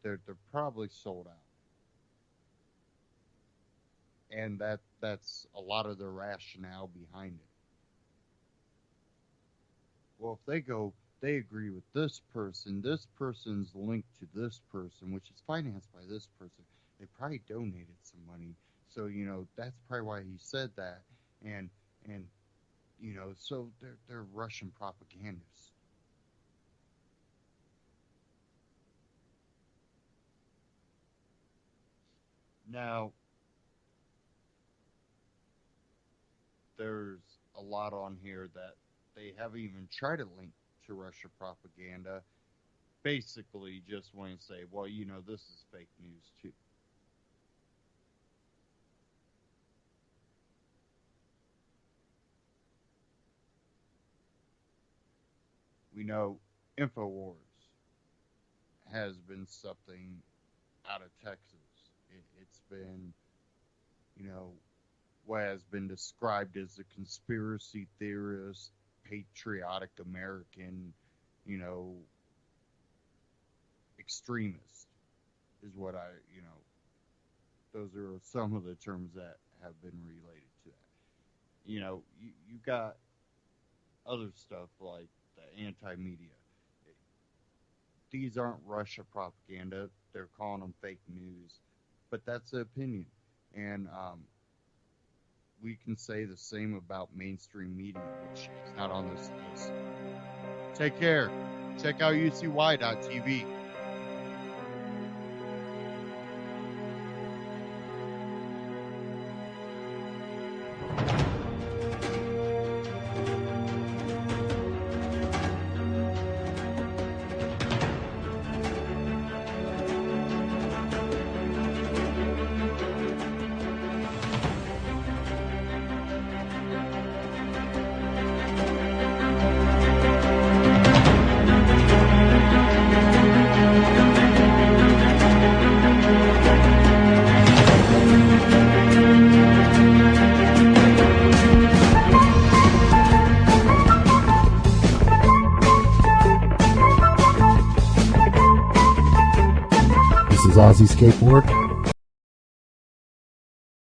they're probably sold out. And that's a lot of the rationale behind it. Well, if they agree with this person's linked to this person, which is financed by this person, they probably donated some money. So, that's probably why he said that. And so they're Russian propagandists. Now, there's a lot on here that they haven't even tried to link to Russia propaganda. Basically, just want to say, well, this is fake news too. We know InfoWars has been something out of Texas. It's been, what has been described as a conspiracy theorist, patriotic American, extremist is what those are some of the terms that have been related to that. You got other stuff like the anti-media. These aren't Russia propaganda. They're calling them fake news. But that's the opinion. And we can say the same about mainstream media, which is not on this list. Take care. Check out UCY.tv.
Aussie Skateboard.